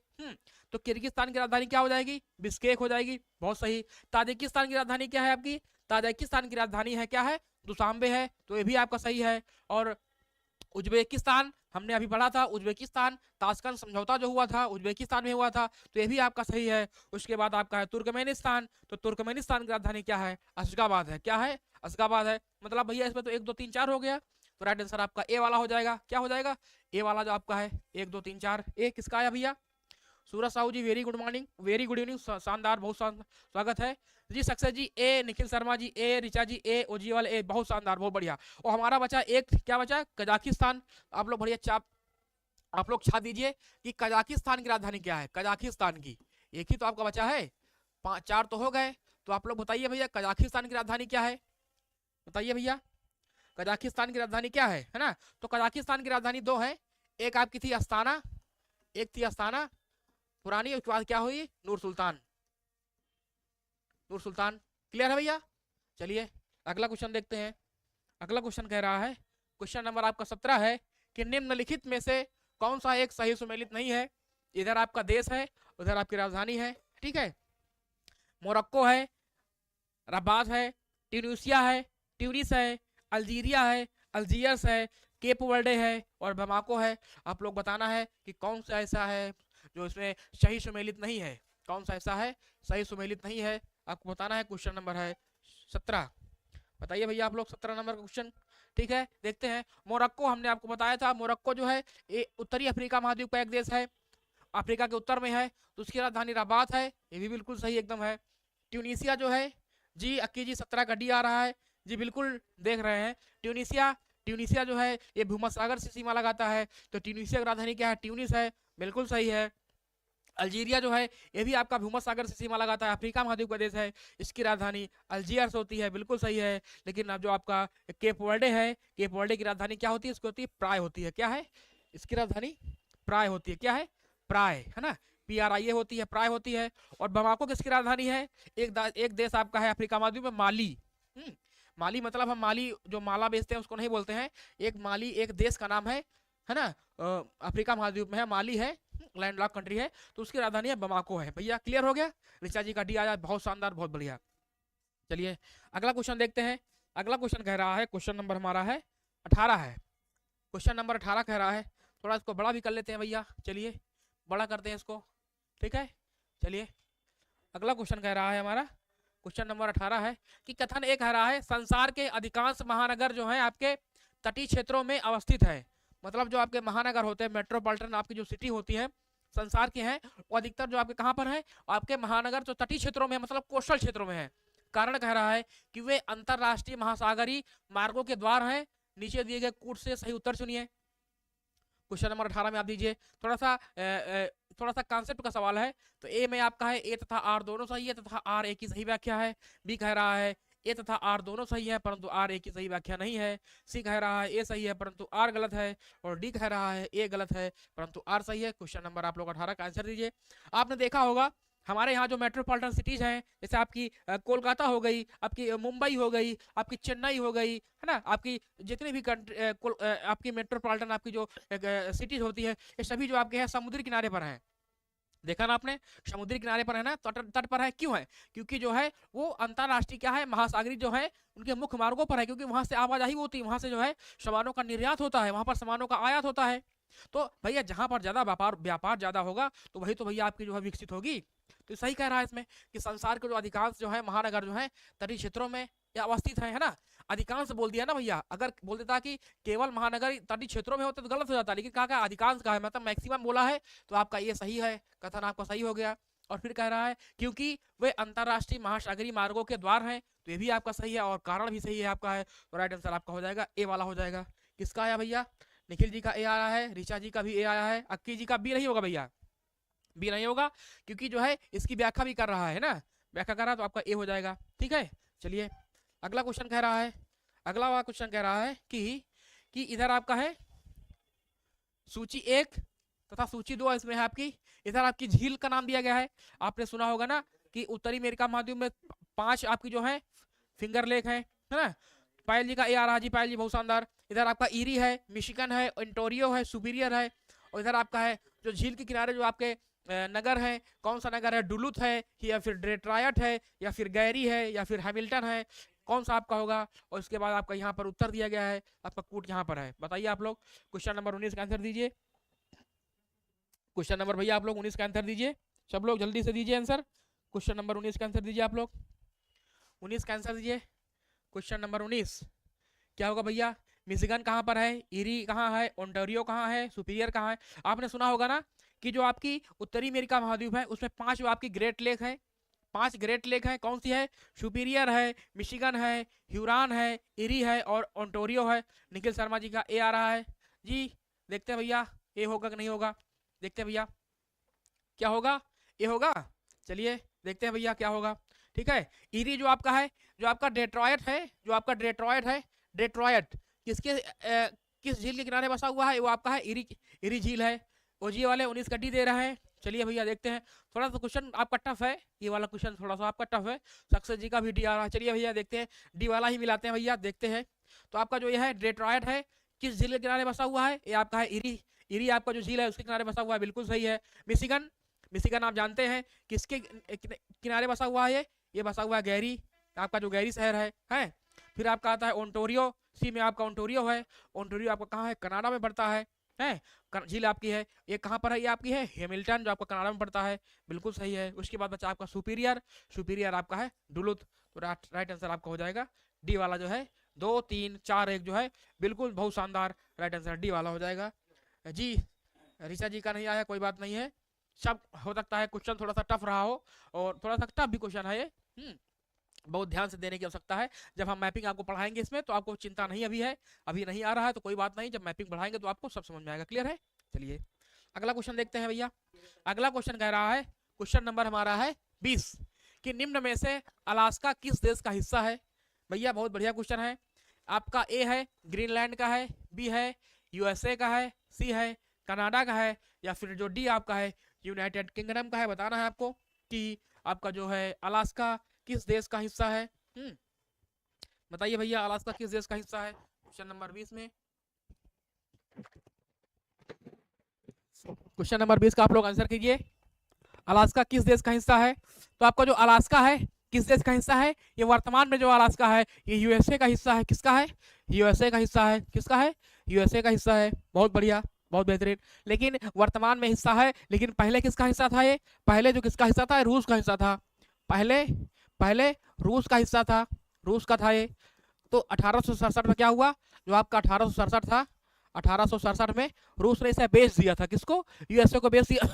तो किर्गिस्तान की राजधानी क्या हो जाएगी? बिस्केक हो जाएगी, बहुत सही। ताजिकिस्तान की राजधानी क्या है आपकी? ताजिकिस्तान की राजधानी है क्या है? दुशांबे है, तो ये भी आपका सही है। और उज्बेकिस्तान हमने अभी पढ़ा था, उज्बेकिस्तान ताशकंद समझौता जो हुआ था उज्बेकिस्तान में हुआ था, तो ये भी आपका सही है। उसके बाद आपका है तुर्कमेनिस्तान, तो तुर्कमेनिस्तान की राजधानी क्या है? अशगाबाद है। क्या है? अशगाबाद है। मतलब भैया इसमें तो 1 2 3 4 हो गया, तो राइट आंसर आपका ए वाला हो जाएगा। क्या हो जाएगा? ए वाला जो आपका है 1 2 3 4। ए किसका आया भैया? Suraj Sahu ji very good morning, very good evening, शानदार, बहुत स्वागत है जी। सक्सेस जी ए, निखिल शर्मा जी ए, ऋचा जी ए, ओजी वाले ए, बहुत शानदार, बहुत बढ़िया। और हमारा बचा एक, क्या बचा? कजाकिस्तान। आप लोग बढ़िया आप लोग छाप दीजिए कि कजाकिस्तान की राजधानी क्या है? कजाकिस्तान की एक ही तो आपका बचा है, 4 तो हो गए। तो आप लोग बताइए भैया कजाकिस्तान की राजधानी क्या है? बताइए भैया कजाकिस्तान की राजधानी क्या है ना। तो कजाकिस्तान की राजधानी 2 है, एक आपकी थी अस्ताना, एक थी अस्ताना पुरानी, उसके बाद क्या हुई? नूर सुल्तान, नूर सुल्तान। क्लियर है भैया? चलिए अगला क्वेश्चन देखते हैं। अगला क्वेश्चन कह रहा है, क्वेश्चन नंबर आपका 17 है कि निम्नलिखित में से कौन सा एक सही सुमेलित नहीं है? इधर आपका देश है, उधर आपकी राजधानी है, ठीक है। मोरक्को है, रबात है, ट्यूनिसिया है, ट्यूनिस है, अल्जीरिया है, अल्जीयर्स है, केप वर्डे है, और बमाको है। आप लोग बताना है कि कौन सा ऐसा है जो इसमें सही सुमेलित नहीं है, कौन सा ऐसा है सही सुमेलित नहीं है, आपको बताना है। क्वेश्चन नंबर है 17, बताइए भैया आप लोग 17 नंबर का क्वेश्चन, ठीक है। देखते हैं, मोरक्को हमने आपको बताया था, मोरक्को जो है ये उत्तरी अफ्रीका महाद्वीप का एक देश है, अफ्रीका के उत्तर में है, तो उसकी राजधानी रबात है, ये भी बिल्कुल सही एकदम है। ट्यूनिसिया जो है जी, अक्की जी 17 का डी आ रहा है जी, बिल्कुल देख रहे हैं। ट्यूनिसिया जो है ये भूमध्यसागर से सीमा लगाता है, तो ट्यूनिसिया की राजधानी क्या है? ट्यूनिस है, बिल्कुल सही है। अल्जीरिया जो है ये भी आपका भूमध्यसागर से सीमा लगाता है, अफ्रीका महाद्वीप का देश है, इसकी राजधानी अल्जीयर्स होती है, बिल्कुल सही है। लेकिन अब जो आपका केप वर्डे है, केप वर्डे की राजधानी क्या होती है? इसकी होती है प्राय होती है। क्या है इसकी राजधानी? प्राय होती है। क्या है? प्राय, है ना, PRIA होती है, प्राय होती है। और बमाको किसकी राजधानी है? एक देश आपका है अफ्रीका महाद्वीप में, माली। माली मतलब हम माली जो माला बेचते हैं उसको नहीं बोलते हैं, एक माली एक देश का नाम है ना, अफ्रीका महाद्वीप में है, माली है, लैंडलॉक कंट्री है, तो उसकी राजधानी है बमाको है। भैया क्लियर हो गया? ऋचा जी का डी आया, बहुत शानदार, बहुत बढ़िया। चलिए अगला क्वेश्चन देखते हैं। अगला क्वेश्चन कह रहा है, क्वेश्चन नंबर हमारा है 18 है, क्वेश्चन नंबर 18 कह रहा है, थोड़ा इसको बड़ा भी कर लेते हैं भैया, चलिए बड़ा करते हैं इसको, ठीक है। चलिए अगला क्वेश्चन कह रहा है हमारा, क्वेश्चन नंबर 18 है कि कथन एक कह रहा है संसार के अधिकांश महानगर जो है आपके तटीय क्षेत्रों में अवस्थित है। मतलब जो आपके महानगर होते हैं, मेट्रोपॉलिटन आपकी जो सिटी होती है संसार की है, वो अधिकतर जो आपके कहाँ पर है? आपके महानगर जो तटीय क्षेत्रों में, मतलब कोस्टल क्षेत्रों में है। कारण कह रहा है कि वे अंतरराष्ट्रीय महासागरीय मार्गों के द्वार हैं, नीचे दिए गए कूट से सही उत्तर चुनिए। क्वेश्चन नंबर 18 में आप दीजिए, थोड़ा सा कॉन्सेप्ट का सवाल है। तो ए में आपका है ए तथा आर दोनों सही है तथा आर ए की सही व्याख्या है। बी कह रहा है ए तथा आर दोनों सही है परंतु आर ए की सही व्याख्या नहीं है। सी कह रहा है ए सही है परंतु आर गलत है। और डी कह रहा है ए गलत है परंतु आर सही है। क्वेश्चन नंबर आप लोग 18 का आंसर दीजिए। आपने देखा होगा हमारे यहाँ जो मेट्रोपॉलिटन सिटीज हैं, जैसे आपकी कोलकाता हो गई, आपकी मुंबई हो गई, आपकी चेन्नई हो गई, है ना, आपकी जितनी भी आपकी मेट्रोपॉलिटन आपकी जो सिटीज होती है, ये सभी जो आपके हैं समुद्री किनारे पर हैं। देखा ना आपने, समुद्री किनारे पर है ना, तट पर है। क्यों है? क्योंकि जो है वो अंतरराष्ट्रीय क्या है, महासागरीय जो है उनके मुख्य मार्गों पर है, क्योंकि वहां से आवाजाही होती है, वहां से जो है सामानों का निर्यात होता है, वहां पर सामानों का आयात होता है। तो भैया जहां पर ज्यादा व्यापार ज्यादा होगा तो वही तो भैया आपकी जो है विकसित होगी। तो सही कह रहा है इसमें कि संसार के जो अधिकांश जो है महानगर जो है तटीय क्षेत्रों में या अवस्थित है ना। अधिकांश बोल दिया ना भैया, अगर बोल देता कि केवल महानगर तटीय क्षेत्रों में होते तो गलत हो जाता, लेकिन कहा अधिकांश का है, मतलब मैक्सिमम बोला है, तो आपका ये सही है, कथन आपका सही हो गया। और फिर कह रहा है क्योंकि वे अंतरराष्ट्रीय महासागरीय मार्गों के द्वार हैं, तो ये भी आपका सही है और कारण भी सही है आपका है। तो राइट आंसर आपका हो जाएगा ए वाला हो जाएगा। किसका आया भैया? निखिल जी का ए आया है, ऋचा जी का भी ए आया है, अक्की जी का बी नहीं होगा भैया, बी नहीं होगा क्योंकि जो है इसकी व्याख्या भी कर रहा है ना, व्याख्या कर रहा है, तो आपका ए हो जाएगा। ठीक है, चलिए अगला क्वेश्चन कह रहा है, अगला वाला क्वेश्चन कह रहा है कि इधर आपका है सूची 1 तथा सूची 2 इसमें है आपकी। इधर आपकी झील का नाम दिया गया है। आपने सुना होगा ना कि उत्तरी अमेरिका महाद्वीप में 5 आपकी जो है फिंगर लेक है ना। पायल जी का ए आ रहा जी, पायल जी बहुत शानदार। इधर आपका ईरी है, मिशिगन है, ओंटारियो है, सुपीरियर है। और इधर आपका है जो झील के किनारे जो आपके नगर है, कौन सा नगर है? डुलुथ है या फिर डेट्रॉयट है या फिर गैरी है या फिर हैमिल्टन है, कौन सा आपका होगा? और इसके बाद आपका यहाँ पर उत्तर दिया गया है, आपका कूट यहाँ पर है। बताइए आप लोग। क्वेश्चन नंबर 19 का आंसर दीजिए। क्वेश्चन नंबर भैया आप लोग 19 का आंसर दीजिए, सब लोग जल्दी से दीजिए आंसर। क्वेश्चन नंबर 19 का आंसर दीजिए आप लोग, 19 का आंसर दीजिए। क्वेश्चन नंबर 19 क्या होगा भैया? मिशिगन कहाँ पर है, ईरी कहाँ है, ओंटारियो कहाँ है, सुपीरियर कहाँ है? आपने सुना होगा ना कि जो आपकी उत्तरी अमेरिका महाद्वीप है उसमें 5 आपकी ग्रेट लेक है, 5 ग्रेट लेक है। कौन सी है? सुपीरियर है, मिशिगन है, ह्यूरॉन है, ईरी है और ओंटारियो है। निखिल शर्मा जी का ए आ रहा है जी। देखते हैं भैया ए होगा कि नहीं होगा, देखते हैं भैया क्या होगा, ए होगा। चलिए देखते हैं भैया क्या होगा। ठीक है, ईरी जो आपका है, जो आपका डेट्रॉयट है, जो आपका डेट्रॉयट है, डेट्रॉयट किस झील के किनारे बसा हुआ है? वो आपका है ईरी झील है। ओजी वाले 19 का डी दे रहे हैं। चलिए भैया देखते हैं, थोड़ा सा क्वेश्चन आपका टफ है, ये वाला क्वेश्चन थोड़ा सा आपका टफ है। सक्सेस जी का भी डी आ रहा है। चलिए भैया देखते हैं, डी वाला ही मिलाते हैं भैया, देखते हैं। तो आपका जो ये है डेट्रॉयट है, किस झील के किनारे बसा हुआ है? ये आपका है ईरी आपका जो झील है उसके किनारे बसा हुआ है, बिल्कुल सही है। मिशिगन आप जानते हैं किसके किनारे बसा हुआ है? ये बसा हुआ है गैरी, आपका जो गैरी शहर है। फिर आपका आता है ओंटारियो, सी में आपका ओंटारियो है। ओंटारियो आपका कहाँ है? कनाडा में पड़ता है झील आपकी है। ये कहाँ पर है? ये आपकी है हैमिल्टन, जो आपका कनाडा में पड़ता है, बिल्कुल सही है। उसके बाद बचा आपका सुपीरियर आपका है डुलुथ। तो राइट आंसर आपका हो जाएगा डी वाला जो है 2 3 4 1 जो है, बिल्कुल बहुत शानदार राइट आंसर डी वाला हो जाएगा जी। ऋचा जी का नहीं आया, कोई बात नहीं है, सब हो सकता है क्वेश्चन थोड़ा सा टफ रहा हो और थोड़ा सा टफ भी क्वेश्चन है ये। बहुत ध्यान से देने की आवश्यकता है। जब हम मैपिंग आपको पढ़ाएंगे इसमें तो आपको चिंता नहीं अभी है, अभी नहीं आ रहा है तो कोई बात नहीं, जब मैपिंग पढ़ाएंगे तो आपको सब समझ में आएगा। क्लियर है? चलिए अगला क्वेश्चन देखते हैं भैया। अगला क्वेश्चन कह रहा है, क्वेश्चन नंबर हमारा है 20 कि निम्न में से अलास्का किस देश का हिस्सा है? भैया बहुत बढ़िया क्वेश्चन है आपका। ए है ग्रीनलैंड का है, बी है यूएसए का है, सी है कनाडा का है या फिर जो डी आपका है यूनाइटेड किंगडम का है। बताना है आपको कि आपका जो है अलास्का किस देश का हिस्सा है। बताइए भैया अलास्का किस देश का हिस्सा है? क्वेश्चन नंबर 20 में, क्वेश्चन नंबर 20 का आप लोग आंसर कीजिए। अलास्का किस देश का हिस्सा है? तो आपका जो अलास्का है किस देश का हिस्सा है? ये वर्तमान में जो अलास्का है ये यूएसए का हिस्सा है। किसका है? यूएसए का हिस्सा है। किसका है? यूएसए का हिस्सा है। बहुत बढ़िया, बहुत बेहतरीन। लेकिन वर्तमान में हिस्सा है, लेकिन पहले किसका हिस्सा था? ये पहले जो किसका हिस्सा था? रूस का हिस्सा था। पहले रूस का हिस्सा था, रूस का था ये। तो 1867 में क्या हुआ? जो आपका 1867 था, 1867 में रूस ने इसे बेच दिया था। किसको? यूएसए को बेच दिया।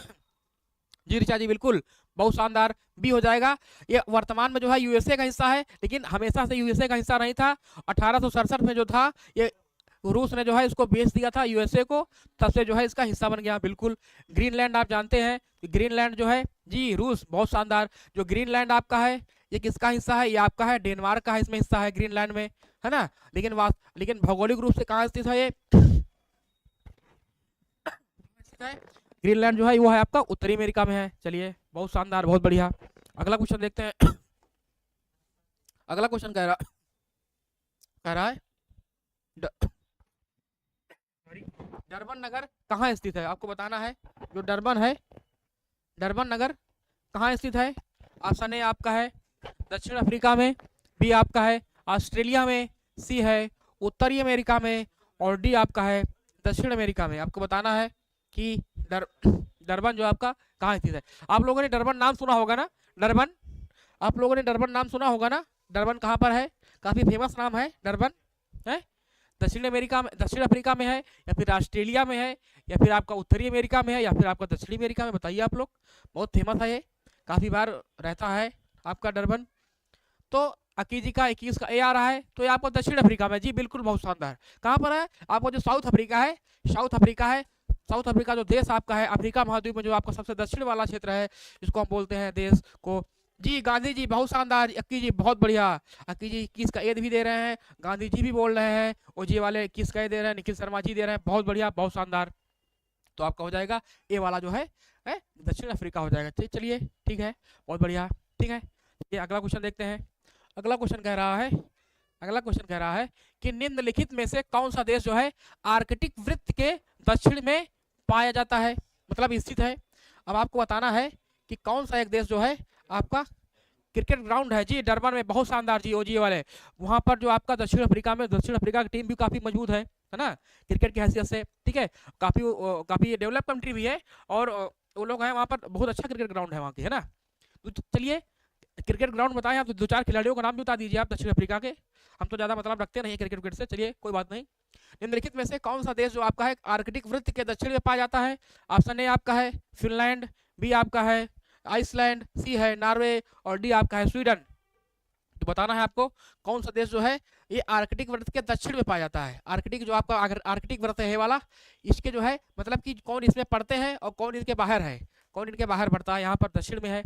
जी ऋचा जी बिल्कुल, बहुत शानदार, बी हो जाएगा। ये वर्तमान में जो है यूएसए का हिस्सा है, लेकिन हमेशा से यूएसए का हिस्सा नहीं था। 1867 में जो था ये रूस ने जो है इसको बेच दिया था यूएसए को, तब से जो है इसका हिस्सा बन गया। बिल्कुल। ग्रीनलैंड आप जानते हैं, ग्रीनलैंड जो है जी, रूस, बहुत शानदार। जो ग्रीनलैंड आपका है ये किसका हिस्सा है? ये आपका है डेनमार्क का, इसमें हिस्सा है ग्रीनलैंड में, है ना। लेकिन भौगोलिक रूप से कहाँ स्थित है ये? ग्रीनलैंड जो है वो है आपका उत्तरी अमेरिका में है। चलिए, बहुत शानदार, बहुत बढ़िया। अगला क्वेश्चन देखते हैं। अगला क्वेश्चन कह रहा है डरबन नगर कहाँ स्थित है? आपको बताना है। जो डरबन है, डरबन नगर कहाँ स्थित है? ऑप्शन ए आपका है दक्षिण अफ्रीका में, बी आपका है ऑस्ट्रेलिया में, सी है उत्तरी अमेरिका में, और डी आपका है दक्षिण अमेरिका में। आपको बताना है कि डरबन जो आपका कहाँ स्थित है। आप लोगों ने डरबन नाम सुना होगा ना? डरबन, आप लोगों ने डरबन नाम सुना होगा ना? डरबन कहाँ पर है? काफी फेमस नाम है डरबन, है दक्षिण अमेरिका में, दक्षिण अफ्रीका में है, या फिर ऑस्ट्रेलिया में है, या फिर आपका उत्तरी अमेरिका में है, या फिर आपका दक्षिणी अमेरिका में? बताइए आप लोग। बहुत फेमस है ये, काफी बार रहता है आपका डरबन। तो अकीजी का 21 का ए आ रहा है, तो ये आपको दक्षिण अफ्रीका में। जी बिल्कुल, बहुत शानदार। कहाँ पर है? आपको जो साउथ अफ्रीका है, साउथ अफ्रीका है, साउथ अफ्रीका जो देश आपका है अफ्रीका महाद्वीप में, जो आपका सबसे दक्षिण वाला क्षेत्र है, जिसको हम बोलते हैं देश को। जी गांधी जी, बहुत शानदार। अक्की जी बहुत बढ़िया। अक्की जी किस का ए भी दे रहे हैं, गांधी जी भी बोल रहे हैं, और जी वाले किस का ए दे रहे हैं, निखिल शर्मा जी दे रहे हैं। बहुत बढ़िया, बहुत शानदार। तो आपका हो जाएगा ए वाला जो है दक्षिण अफ्रीका हो जाएगा। चलिए ठीक है, बहुत बढ़िया। ठीक है, ये अगला क्वेश्चन देखते हैं। अगला क्वेश्चन कह रहा है, अगला क्वेश्चन कह रहा है कि निम्नलिखित में से कौन सा देश जो है आर्कटिक वृत्त के दक्षिण में पाया जाता है, मतलब स्थित है। अब आपको बताना है कि कौन सा एक देश जो है आपका क्रिकेट ग्राउंड है जी डरबन में, बहुत शानदार जी, ओजी वाले। वहां पर जो आपका दक्षिण अफ्रीका में, दक्षिण अफ्रीका की टीम भी काफी मजबूत है ना, क्रिकेट की हैसियत से। ठीक है, काफी काफी डेवलप कंट्री भी है, और वो लोग हैं वहाँ पर, बहुत अच्छा क्रिकेट ग्राउंड है वहाँ की, है ना। तो चलिए, क्रिकेट ग्राउंड बताएं आप, तो 2-4 खिलाड़ियों का नाम भी बता दीजिए आप दक्षिण अफ्रीका के। हम तो ज्यादा मतलब रखते नहीं क्रिकेट विकेट से, चलिए कोई बात नहीं। निम्नलिखित में से कौन सा देश जो आपका है आर्कटिक वृत्त के दक्षिण में पाया जाता है? ऑप्शन ए आपका है फिनलैंड, बी आपका है आइसलैंड, सी है नॉर्वे, और डी आपका है स्वीडन। तो बताना है आपको कौन सा देश जो है ये आर्कटिक वृत्त के दक्षिण में पाया जाता है। आर्कटिक जो आपका आर्कटिक वृत्त है वाला, इसके जो है मतलब कि कौन इसमें पड़ते हैं और कौन इनके बाहर है, कौन इनके बाहर पड़ता है, यहाँ पर दक्षिण में है।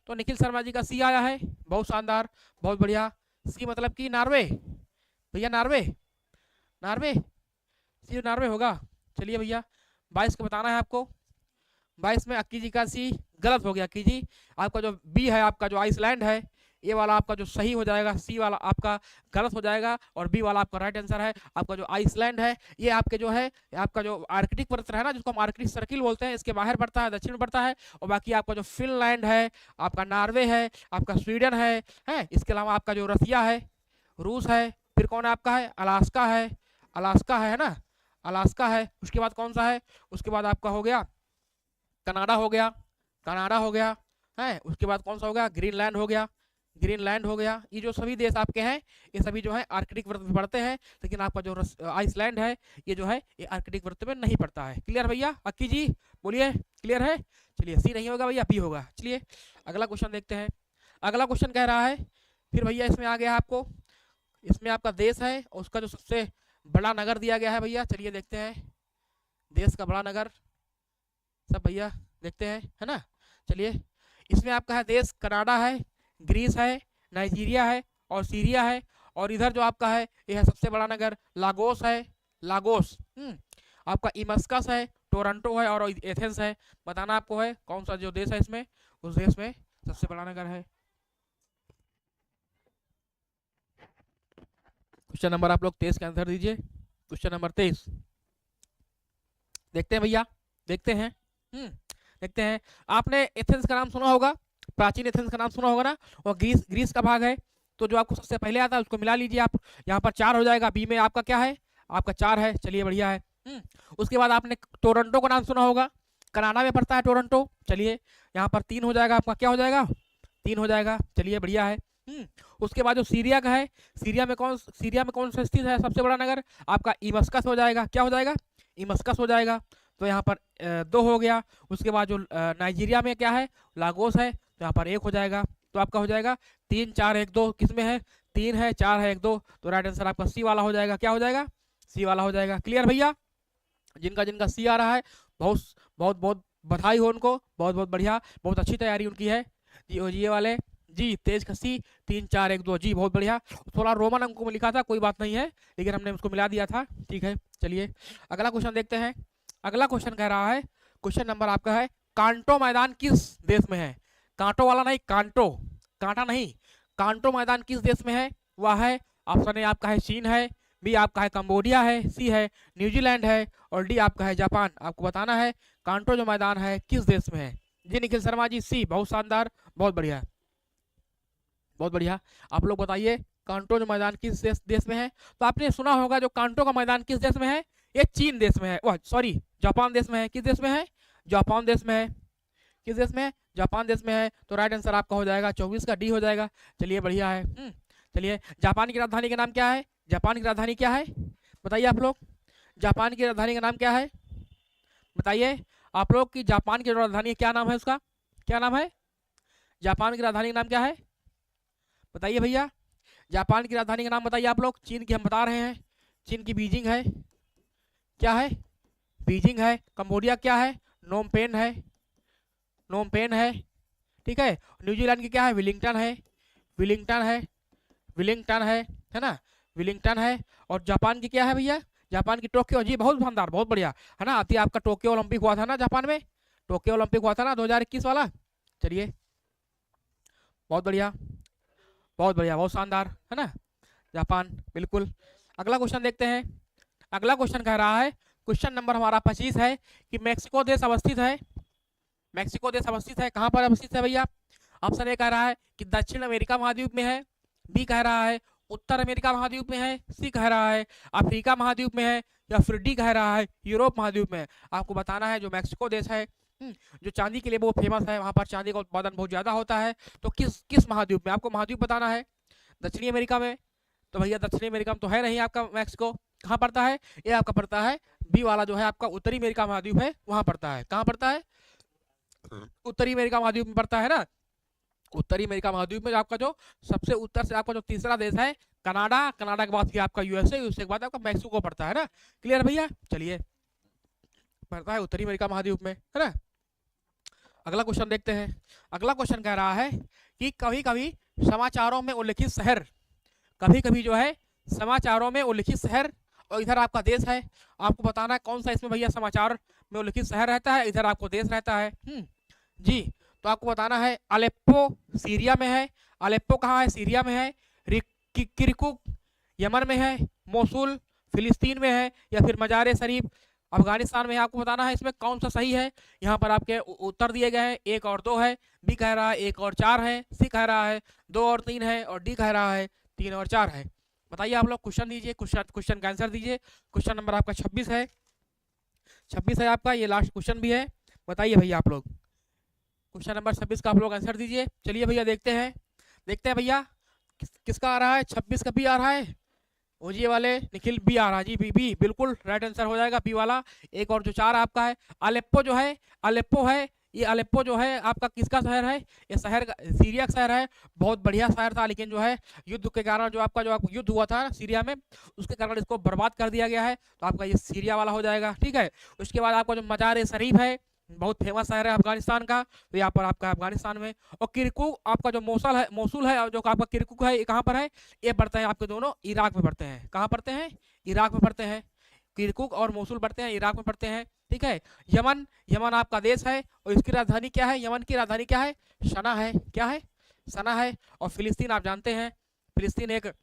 तो निखिल शर्मा जी का सी आया है, बहुत शानदार, बहुत बढ़िया। सी मतलब कि नॉर्वे, भैया नॉर्वे, नॉर्वे, सी नॉर्वे होगा। चलिए भैया, 22 का बताना है आपको। 22 में अक्की जी का सी गलत हो गया। अक्की जी, आपका जो बी है, आपका जो आइसलैंड है, ये वाला आपका जो सही हो जाएगा, सी वाला आपका गलत हो जाएगा, और बी वाला आपका राइट आंसर है। आपका जो आइसलैंड है ये आपके जो है आपका जो आर्कटिक वृत्त है ना, जिसको हम आर्कटिक सर्किल बोलते हैं, इसके बाहर पड़ता है, दक्षिण में पड़ता है। और बाकी आपका जो फिनलैंड है, आपका नॉर्वे है, आपका स्वीडन है, इसके अलावा आपका जो रसिया है, रूस है, फिर कौन आपका है अलास्का है, अलास्का है ना, अलास्का है। उसके बाद कौन सा है? उसके बाद आपका हो गया कनाडा हो गया, कनाडा हो गया है। उसके बाद कौन सा हो गया? ग्रीनलैंड हो गया, ग्रीनलैंड हो गया। ये जो सभी देश आपके हैं ये सभी जो है आर्कटिक वृत्त में पड़ते हैं, लेकिन आपका जो आइसलैंड है ये जो है ये आर्कटिक वृत्त में नहीं पड़ता है। क्लियर भैया? अक्की जी बोलिए, क्लियर है? चलिए, सी नहीं होगा भैया, बी होगा। चलिए अगला क्वेश्चन देखते हैं। अगला क्वेश्चन कह रहा है, फिर भैया इसमें आ गया आपको, इसमें आपका देश है और उसका जो सबसे बड़ा नगर दिया गया है भैया। चलिए देखते हैं देश का बड़ा नगर, सब भैया देखते हैं, है ना। चलिए, इसमें आपका है देश कनाडा है, ग्रीस है, नाइजीरिया है, और सीरिया है। और इधर जो आपका है यह है सबसे बड़ा नगर लागोस है, लागोस। आपका इमस्कस है, टोरंटो है, और एथेंस है। बताना आपको है कौन सा जो देश है इसमें, उस देश में सबसे बड़ा नगर है। क्वेश्चन नंबर आप लोग 23 का आंसर दीजिए। क्वेश्चन नंबर 23 देखते हैं भैया, देखते हैं। देखते हैं, आपने एथेंस का नाम सुना होगा, प्राचीन एथेंस का नाम सुना होगा ना, और ग्रीस का भाग है। तो जो आपको सबसे पहले आता है उसको मिला लीजिए आप, यहाँ पर 4 हो जाएगा, बी में आपका क्या है? आपका 4 है। चलिए बढ़िया है। उसके बाद आपने टोरंटो का नाम सुना होगा, कनाडा में पड़ता है टोरंटो। चलिए यहाँ पर 3 हो जाएगा, आपका क्या हो जाएगा? 3 हो जाएगा। चलिए बढ़िया है। उसके बाद जो सीरिया का है, सीरिया में कौन सा स्थित है सबसे बड़ा नगर? आपका इमस्कस हो जाएगा। क्या हो जाएगा? इमस्कस हो जाएगा। तो यहाँ पर 2 हो गया। उसके बाद जो नाइजीरिया में क्या है? लागोस है, तो यहाँ पर 1 हो जाएगा। तो आपका हो जाएगा 3, 4, 1, 2, किस में है? 3 है, 4 है, 1, 2। तो राइट आंसर आपका सी वाला हो जाएगा। क्या हो जाएगा? सी वाला हो जाएगा। क्लियर भैया? जिनका जिनका सी आ रहा है बहुत बहुत बहुत बधाई हो उनको, बहुत बहुत बढ़िया, बहुत अच्छी तैयारी उनकी है जी। और ये वाले जी तेज खसी 3 4 1 2 जी, बहुत बढ़िया। थोड़ा रोमन अंकों में लिखा था, कोई बात नहीं है, लेकिन हमने उसको मिला दिया था, ठीक है। चलिए अगला क्वेश्चन देखते हैं। अगला क्वेश्चन कह रहा है, क्वेश्चन नंबर आपका है, कांटो मैदान किस देश में है? कांटो वाला नहीं, कांटो, कांटा नहीं, कांटो मैदान किस देश में है? वह है, ऑप्शन ए आपका है चीन है, बी आपका है कंबोडिया है, सी है न्यूजीलैंड है, और डी आपका है जापान। आपको बताना है कांटो जो मैदान है किस देश में है। जी निखिल शर्मा जी सी, बहुत शानदार, बहुत बढ़िया, बहुत बढ़िया। आप लोग बताइए कांटो जो मैदान किस देश में है? तो आपने सुना होगा जो कांटो का मैदान किस देश में है, ये चीन देश में है, वह सॉरी जापान देश में है। किस देश में है? जापान देश में है। किस देश में है? जापान देश में है। तो राइट आंसर आपका हो जाएगा 24 का डी हो जाएगा। चलिए बढ़िया है। चलिए जापान की राजधानी का नाम क्या है? जापान की राजधानी क्या है बताइए आप लोग? जापान की राजधानी का नाम क्या है बताइए आप लोग की? जापान की राजधानी क्या नाम है उसका? क्या नाम है? जापान की राजधानी का नाम क्या है बताइए भैया? जापान की राजधानी का नाम बताइए आप लोग। चीन की हम बता रहे हैं, चीन की बीजिंग है। क्या है? बीजिंग है। कंबोडिया क्या है? नोमपेन है, नोमपेन है, ठीक है। न्यूजीलैंड की क्या है? विलिंगटन है, विलिंगटन है, विलिंगटन है ना, विलिंगटन है। और जापान की क्या है भैया? जापान की टोक्यो। जी बहुत शानदार, बहुत बढ़िया है ना। आती आपका टोक्यो ओलंपिक हुआ था ना जापान में, टोक्यो ओलंपिक हुआ था ना 2021 वाला। चलिए बहुत बढ़िया, बहुत बढ़िया, बहुत शानदार है ना, जापान बिल्कुल। अगला क्वेश्चन देखते हैं। अगला क्वेश्चन कह रहा है, क्वेश्चन नंबर हमारा 25 है कि मैक्सिको देश अवस्थित है, मैक्सिको देश अवस्थित है, कहाँ पर अवस्थित है भैया? ऑप्शन ए कह रहा है कि दक्षिण अमेरिका महाद्वीप में है, बी कह रहा है उत्तर अमेरिका महाद्वीप में है, सी कह रहा है अफ्रीका महाद्वीप में है, या फिर डी कह रहा है यूरोप महाद्वीप में है। आपको बताना है जो मैक्सिको देश है जो चांदी के लिए वो फेमस है, वहां पर चांदी का उत्पादन बहुत ज्यादा होता है, तो किस किस महाद्वीप में? आपको महाद्वीप बताना है। दक्षिणी अमेरिका में? तो भैया दक्षिणी अमेरिका में तो है नहीं आपका मैक्सिको। कहाँ पड़ता है? ये आपका पड़ता है बी वाला जो है आपका उत्तरी अमेरिका महाद्वीप है, वहां पड़ता है। कहाँ पड़ता है? उत्तरी अमेरिका महाद्वीप में पड़ता है ना। उत्तरी अमेरिका महाद्वीप में आपका जो सबसे उत्तर से आपका जो तीसरा देश है कनाडा, कनाडा के बाद फिर आपका यूएसए, यूएसए के बाद आपका मैक्सिको पड़ता है ना। क्लियर भैया? चलिए पड़ता है उत्तरी अमेरिका महाद्वीप में, है ना। अगला क्वेश्चन देखते हैं। अगला क्वेश्चन कह रहा है कि कभी कभी समाचारों में उल्लिखित शहर, कभी कभी जो है समाचारों में उल्लिखित शहर, और इधर आपका देश है, आपको बताना है कौन सा इसमें भैया समाचार में उल्लिखित शहर रहता है, इधर आपको देश रहता है। जी तो आपको बताना है अलेप्पो सीरिया में है, अलेप्पो कहाँ है? सीरिया में है। किरकुक यमन में है, मोसुल फिलिस्तीन में है, या फिर मजार शरीफ अफगानिस्तान में है। आपको बताना है इसमें कौन सा सही है। यहाँ पर आपके उत्तर दिए गए हैं, 1 और 2 है, बी कह रहा है 1 और 4 है, सी कह रहा है 2 और 3 है, और डी कह रहा है 3 और 4 है। बताइए आप लोग, क्वेश्चन दीजिए, क्वेश्चन का आंसर दीजिए। क्वेश्चन नंबर आपका 26 है, 26 है आपका, ये लास्ट क्वेश्चन भी है। बताइए भैया आप लोग, क्वेश्चन नंबर 26 का आप लोग आंसर दीजिए। चलिए भैया देखते हैं, देखते हैं भैया किसका आ रहा है। 26 का बी आ रहा है, ओ जी वाले निखिल बी आ रहा है जी, बी बी बिल्कुल राइट आंसर हो जाएगा बी वाला। 1 और जो 4 आपका है अलेप्पो जो है, अलेप्पो है, ये अलेप्पो जो है आपका किसका शहर है? ये शहर सीरिया का शहर है। बहुत बढ़िया शहर था, लेकिन जो है युद्ध के कारण जो आपका युद्ध हुआ था सीरिया में, उसके कारण इसको बर्बाद कर दिया गया है, तो आपका ये सीरिया वाला हो जाएगा, ठीक है। उसके बाद आपका जो मजार शरीफ है, बहुत फेमस शहर है अफगानिस्तान का, तो यहाँ पर आपका अफगानिस्तान में। और किरकुक आपका जो मोसुल है, और जो आपका किरकुक है, ये कहाँ पर है? ये पड़ते हैं आपके दोनों इराक में पड़ते हैं। कहाँ पड़ते हैं? इराक में पड़ते हैं। किरकुक और मोसुल पड़ते हैं इराक में पड़ते हैं, ठीक है। यमन, यमन आपका देश है, और इसकी राजधानी क्या है? यमन की राजधानी क्या है? सना है। क्या है? सना है। और फिलिस्तीन आप जानते हैं, फिलिस्तीन एक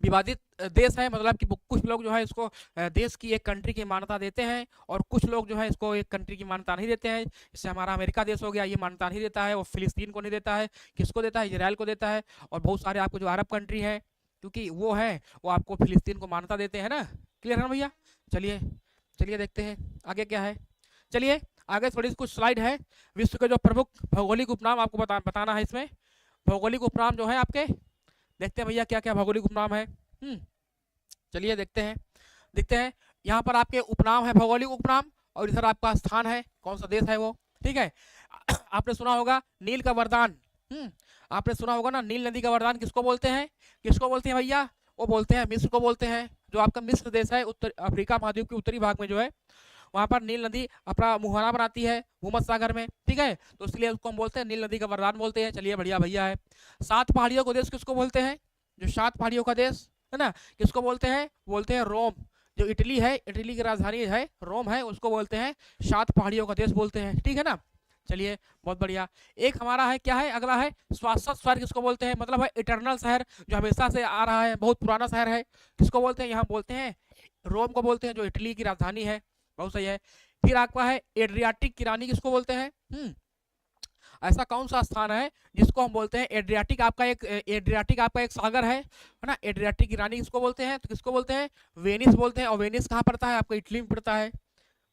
विवादित देश है, मतलब कि कुछ लोग जो है इसको देश की एक कंट्री की मान्यता देते हैं, और कुछ लोग जो है इसको एक कंट्री की मान्यता नहीं देते हैं। जैसे हमारा अमेरिका देश हो गया, ये मान्यता नहीं देता है, और फिलिस्तीन को नहीं देता है। किसको देता है? इजराइल को देता है। और बहुत सारे आपको जो अरब कंट्री है, क्योंकि वो है, वो आपको फिलिस्तीन को मान्यता देते हैं ना। क्लियर है ना भैया? चलिए चलिए देखते हैं आगे क्या है। चलिए आगे थोड़ी कुछ स्लाइड है। विश्व के जो प्रमुख भौगोलिक उपनाम आपको बताना है इसमें। भौगोलिक उपनाम जो है आपके, देखते हैं भैया क्या क्या भौगोलिक उपनाम है। चलिए देखते हैं यहाँ पर आपके उपनाम है, भौगोलिक उपनाम, और इधर आपका स्थान है, कौन सा देश है वो, ठीक है। आपने सुना होगा नील का वरदान, आपने सुना होगा ना, नील नदी का वरदान किसको बोलते हैं? किसको बोलते हैं भैया? वो बोलते हैं मिस्र को बोलते हैं, जो आपका मिस्र देश है, उत्तर अफ्रीका महाद्वीप के उत्तरी भाग में जो है, वहां पर नील नदी अपना मुहाना बनाती है भूमध्य सागर में, ठीक है। तो इसलिए उसको हम बोलते हैं नील नदी का वरदान बोलते हैं। चलिए बढ़िया भैया है। 7 पहाड़ियों का देश किसको बोलते हैं? जो 7 पहाड़ियों का देश है ना, किसको बोलते हैं? बोलते हैं रोम। जो इटली है, इटली की राजधानी है रोम है, उसको बोलते हैं 7 पहाड़ियों का देश बोलते हैं, ठीक है ना। चलिए बहुत बढ़िया। एक हमारा है, क्या है अगला है? शाश्वत शहर किसको बोलते हैं? मतलब है इटरनल शहर, जो हमेशा से आ रहा है, बहुत पुराना शहर है, किसको बोलते हैं? यहाँ बोलते हैं रोम को बोलते हैं, जो इटली की राजधानी है। बहुत सही है। फिर आपका है एड्रियाटिक की रानी किसको बोलते हैं? ऐसा कौन सा स्थान है जिसको हम बोलते हैं एड्रियाटिक? एड्रियाटिक आपका एक सागर है ना। एड्रियाटिक की रानी किसको बोलते हैं? तो किसको बोलते हैं? वेनिस बोलते हैं। और वेनिस कहाँ पड़ता है? आपका इटली में पड़ता है।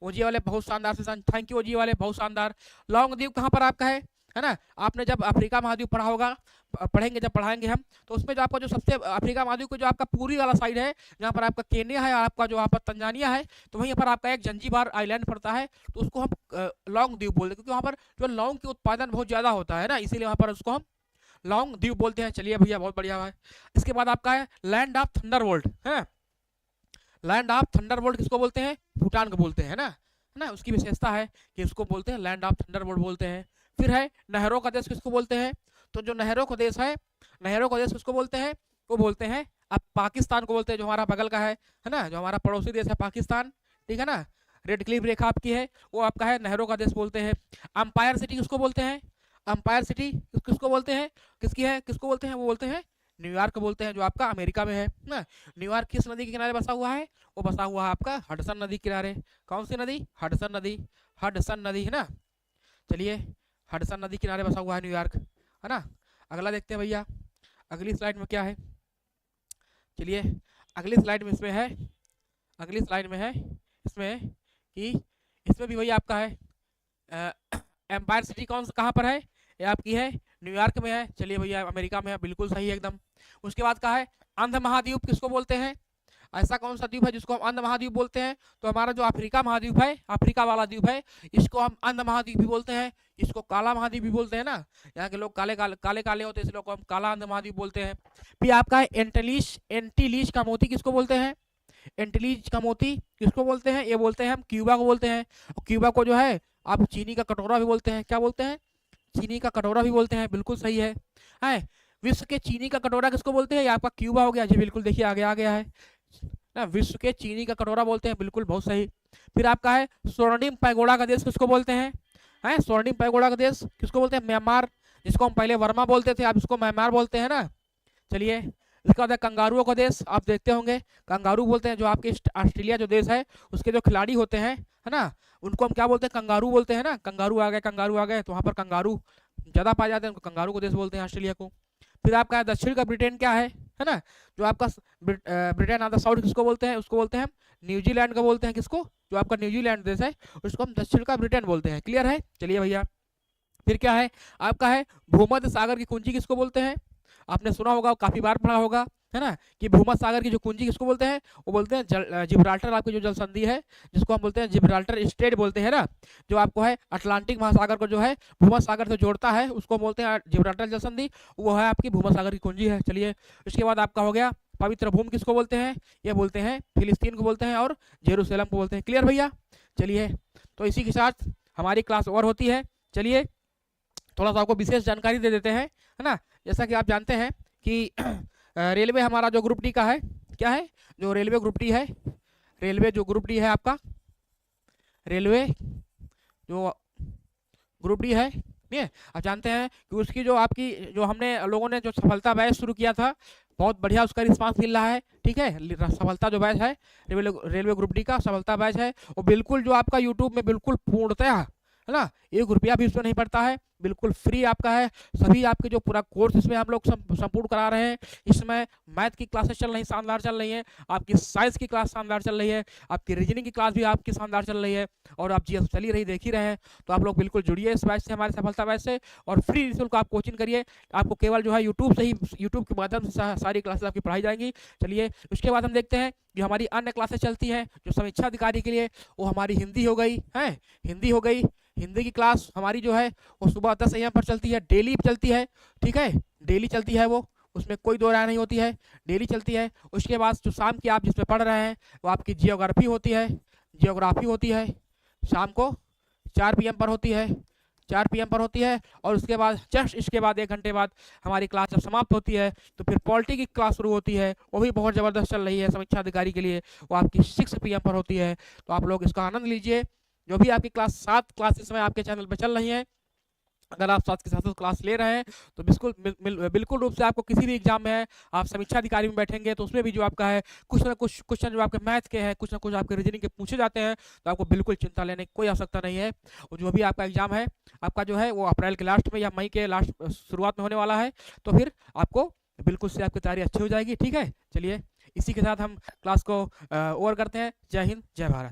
ओजी वाले बहुत शानदार से, थैंक यू ओजी वाले, बहुत शानदार। लौंग द्वीप कहाँ पर आपका है ना। आपने जब अफ्रीका महाद्वीप पढ़ा होगा, पढ़ेंगे जब पढ़ाएंगे हम, तो उसमें जो आपका जो सबसे अफ्रीका महाद्वीप को जो आपका पूरी वाला साइड है, जहाँ पर आपका केन्या है और आपका जो वहाँ पर तंजानिया है, तो वहीं पर आपका एक जंजीबार आइलैंड पड़ता है, तो उसको हम लौंग द्वीप बोलते हैं, क्योंकि वहाँ पर जो लौंग के उत्पादन बहुत ज़्यादा होता है ना, इसीलिए वहाँ पर उसको हम लौंग द्वीप बोलते हैं। चलिए भैया बहुत बढ़िया है। इसके बाद आपका है लैंड ऑफ थंडरबोल्ट है। लैंड ऑफ थंडरबोल्ट किसको बोलते हैं? भूटान को बोलते हैं ना, उसकी विशेषता है कि उसको बोलते हैं लैंड ऑफ थंडरबोल्ट बोलते हैं। फिर है नहरों का देश किसको बोलते हैं? तो जो नहरों का देश है, नहरों का देश किसको बोलते हैं? वो बोलते हैं अब पाकिस्तान को बोलते हैं, जो हमारा बगल का है ना, जो हमारा पड़ोसी देश है पाकिस्तान, ठीक है ना। रेड क्लिफ रेखा आपकी है, वो आपका है नहरों का देश बोलते हैं। अंपायर सिटी किसको बोलते हैं? अंपायर सिटी किसको बोलते हैं? किसकी है, किसको बोलते हैं? वो बोलते हैं न्यूयॉर्क बोलते हैं, जो आपका अमेरिका में है ना। न्यूयॉर्क किस नदी के किनारे बसा हुआ है? वो बसा हुआ है आपका हडसन नदी के किनारे। कौन सी नदी? हडसन नदी, हडसन नदी है ना। चलिए हडसन नदी किनारे बसा हुआ है न्यूयॉर्क, है ना। अगला देखते हैं भैया, अगली स्लाइड में क्या है। चलिए अगली स्लाइड में इसमें है, अगली स्लाइड में है इसमें कि इसमें भी भैया आपका है एम्पायर सिटी कौन कहाँ पर है? ये आपकी है न्यूयॉर्क में है। चलिए भैया अमेरिका में है, बिल्कुल सही है एकदम। उसके बाद का है अंध महाद्वीप किसको बोलते हैं? ऐसा कौन सा द्वीप है जिसको हम अंध महाद्वीप बोलते हैं? तो हमारा जो अफ्रीका महाद्वीप है, अफ्रीका वाला द्वीप है, इसको हम अंध महाद्वीप भी बोलते हैं, इसको काला महाद्वीप भी बोलते हैं ना। यहाँ के लोग काले काले काले काले होते हैं, इसलिए हम काला अंध महाद्वीप बोलते हैं। फिर आपका है एंटीलीज का मोती किसको बोलते हैं? एंटीलीज का मोती किसको बोलते हैं? ये बोलते हैं हम क्यूबा को बोलते हैं। और क्यूबा को जो है आप चीनी का कटोरा भी बोलते हैं। क्या बोलते हैं? चीनी का कटोरा भी बोलते हैं, बिल्कुल सही है। विश्व के चीनी का कटोरा किसको बोलते हैं? ये आपका क्यूबा हो गया जी, बिल्कुल देखिए आगे आ गया है ना। विश्व के चीनी का कटोरा बोलते हैं, बिल्कुल बहुत सही। फिर आपका है स्वर्णिम पैगोडा का देश किसको बोलते हैं? स्वर्णिम पैगोडा का देश किसको बोलते हैं? म्यांमार, जिसको हम पहले वर्मा बोलते थे, आप इसको म्यांमार बोलते हैं ना। चलिए इसका बाद है कंगारुओं का देश, आप देखते होंगे कंगारू बोलते हैं, जो आपके ऑस्ट्रेलिया जो देश है उसके जो खिलाड़ी होते हैं, है ना, उनको हम क्या बोलते हैं? कंगारू बोलते हैं ना। कंगारू आ गए, कंगारू आ गए, तो वहाँ पर कंगारू ज़्यादा पाए जाते हैं, उनको कंगारू को देश बोलते हैं ऑस्ट्रेलिया को। फिर आपका दक्षिण का ब्रिटेन क्या है ना, जो आपका ब्रिटेन ऑफ द साउथ किसको बोलते हैं? उसको बोलते हैं हम न्यूजीलैंड का बोलते हैं। किसको? जो आपका न्यूजीलैंड देश है उसको हम दक्षिण का ब्रिटेन बोलते हैं। क्लियर है? चलिए भैया फिर क्या है आपका है भूमध्य सागर की कुंजी किसको बोलते हैं? आपने सुना होगा, काफी बार पढ़ा होगा, है ना, कि भूमध्य सागर की जो कुंजी किसको बोलते हैं? वो बोलते हैं जिब्राल्टर, आपकी जो जल संधि है जिसको हम बोलते हैं जिब्राल्टर स्ट्रेट बोलते हैं ना, जो आपको है अटलांटिक महासागर को जो है भूमध्य सागर से जोड़ता है, उसको बोलते हैं जिब्राल्टर जल संधि, वो है आपकी भूमध्य सागर की कुंजी है। चलिए उसके बाद आपका हो गया पवित्र भूमि किसको बोलते हैं? ये बोलते हैं फिलिस्तीन को बोलते हैं और जेरूसलम को बोलते हैं। क्लियर भैया? चलिए तो इसी के साथ हमारी क्लास ओवर होती है। चलिए थोड़ा सा आपको विशेष जानकारी दे देते हैं, है ना। जैसा कि आप जानते हैं कि रेलवे हमारा जो ग्रुप डी का है, क्या है? जो रेलवे ग्रुप डी है, रेलवे जो ग्रुप डी है आपका, रेलवे जो ग्रुप डी है, ठीक है, आप जानते हैं कि उसकी जो आपकी जो हमने लोगों ने जो सफलता बैच शुरू किया था, बहुत बढ़िया उसका रिस्पांस मिल रहा है। ठीक है, सफलता जो बैच है रेलवे ग्रुप डी का सफलता बैच है, वो बिल्कुल जो आपका यूट्यूब में बिल्कुल पूर्णतः, है ना, 1 रुपया भी उसमें नहीं पड़ता है, बिल्कुल फ्री आपका है। सभी आपके जो पूरा कोर्स इसमें हम लोग संपूर्ण करा रहे हैं। इसमें मैथ की क्लासेस चल रही शानदार चल रही हैं, आपकी साइंस की क्लास शानदार चल रही है, आपकी रीजनिंग की क्लास भी आपकी शानदार चल रही है, और आप जीएस चल ही रही देख ही रहे हैं। तो आप लोग बिल्कुल जुड़िए इस बैच से, हमारे सफलता बैच से, और फ्री निःशुल्क आप कोचिंग करिए। आपको केवल जो है यूट्यूब से ही, यूट्यूब के माध्यम से सारी क्लासेस आपकी पढ़ाई जाएंगी। चलिए उसके बाद हम देखते हैं जो हमारी अन्य क्लासेस चलती हैं जो समीक्षा अधिकारी के लिए, वो हमारी हिंदी हो गई है, हिंदी हो गई। हिंदी की क्लास हमारी जो है वो सुबह 10 AM पर चलती है, डेली चलती है। ठीक है, डेली चलती है वो उसमें कोई दो राय नहीं होती है, डेली चलती है। उसके बाद जो शाम की आप जिसमें पढ़ रहे हैं वो आपकी जियोग्राफी होती है, शाम को 4 PM पर होती है, 4 PM पर होती है। और उसके बाद जस्ट इसके बाद 1 घंटे बाद हमारी क्लास जब समाप्त होती है तो फिर पॉलिटी की क्लास शुरू होती है, वो भी बहुत ज़बरदस्त चल रही है समीक्षा अधिकारी के लिए, वो आपकी 6 PM पर होती है। तो आप लोग इसका आनंद लीजिए। जो भी आपकी क्लास 7 क्लास इस समय आपके चैनल पर चल रही हैं, अगर आप साथ के साथ क्लास ले रहे हैं तो बिल्कुल रूप से आपको किसी भी एग्जाम में है, आप समीक्षा अधिकारी में बैठेंगे तो उसमें भी जो आपका है कुछ ना कुछ क्वेश्चन जो आपके मैथ के हैं, कुछ ना कुछ आपके रीजनिंग के पूछे जाते हैं, तो आपको बिल्कुल चिंता लेने की कोई आवश्यकता नहीं है। और जो भी आपका एग्जाम है आपका जो है वो अप्रैल के लास्ट में या मई के लास्ट शुरुआत में होने वाला है, तो फिर आपको बिल्कुल से आपकी तैयारी अच्छी हो जाएगी। ठीक है, चलिए इसी के साथ हम क्लास को ओवर करते हैं। जय हिंद, जय भारत।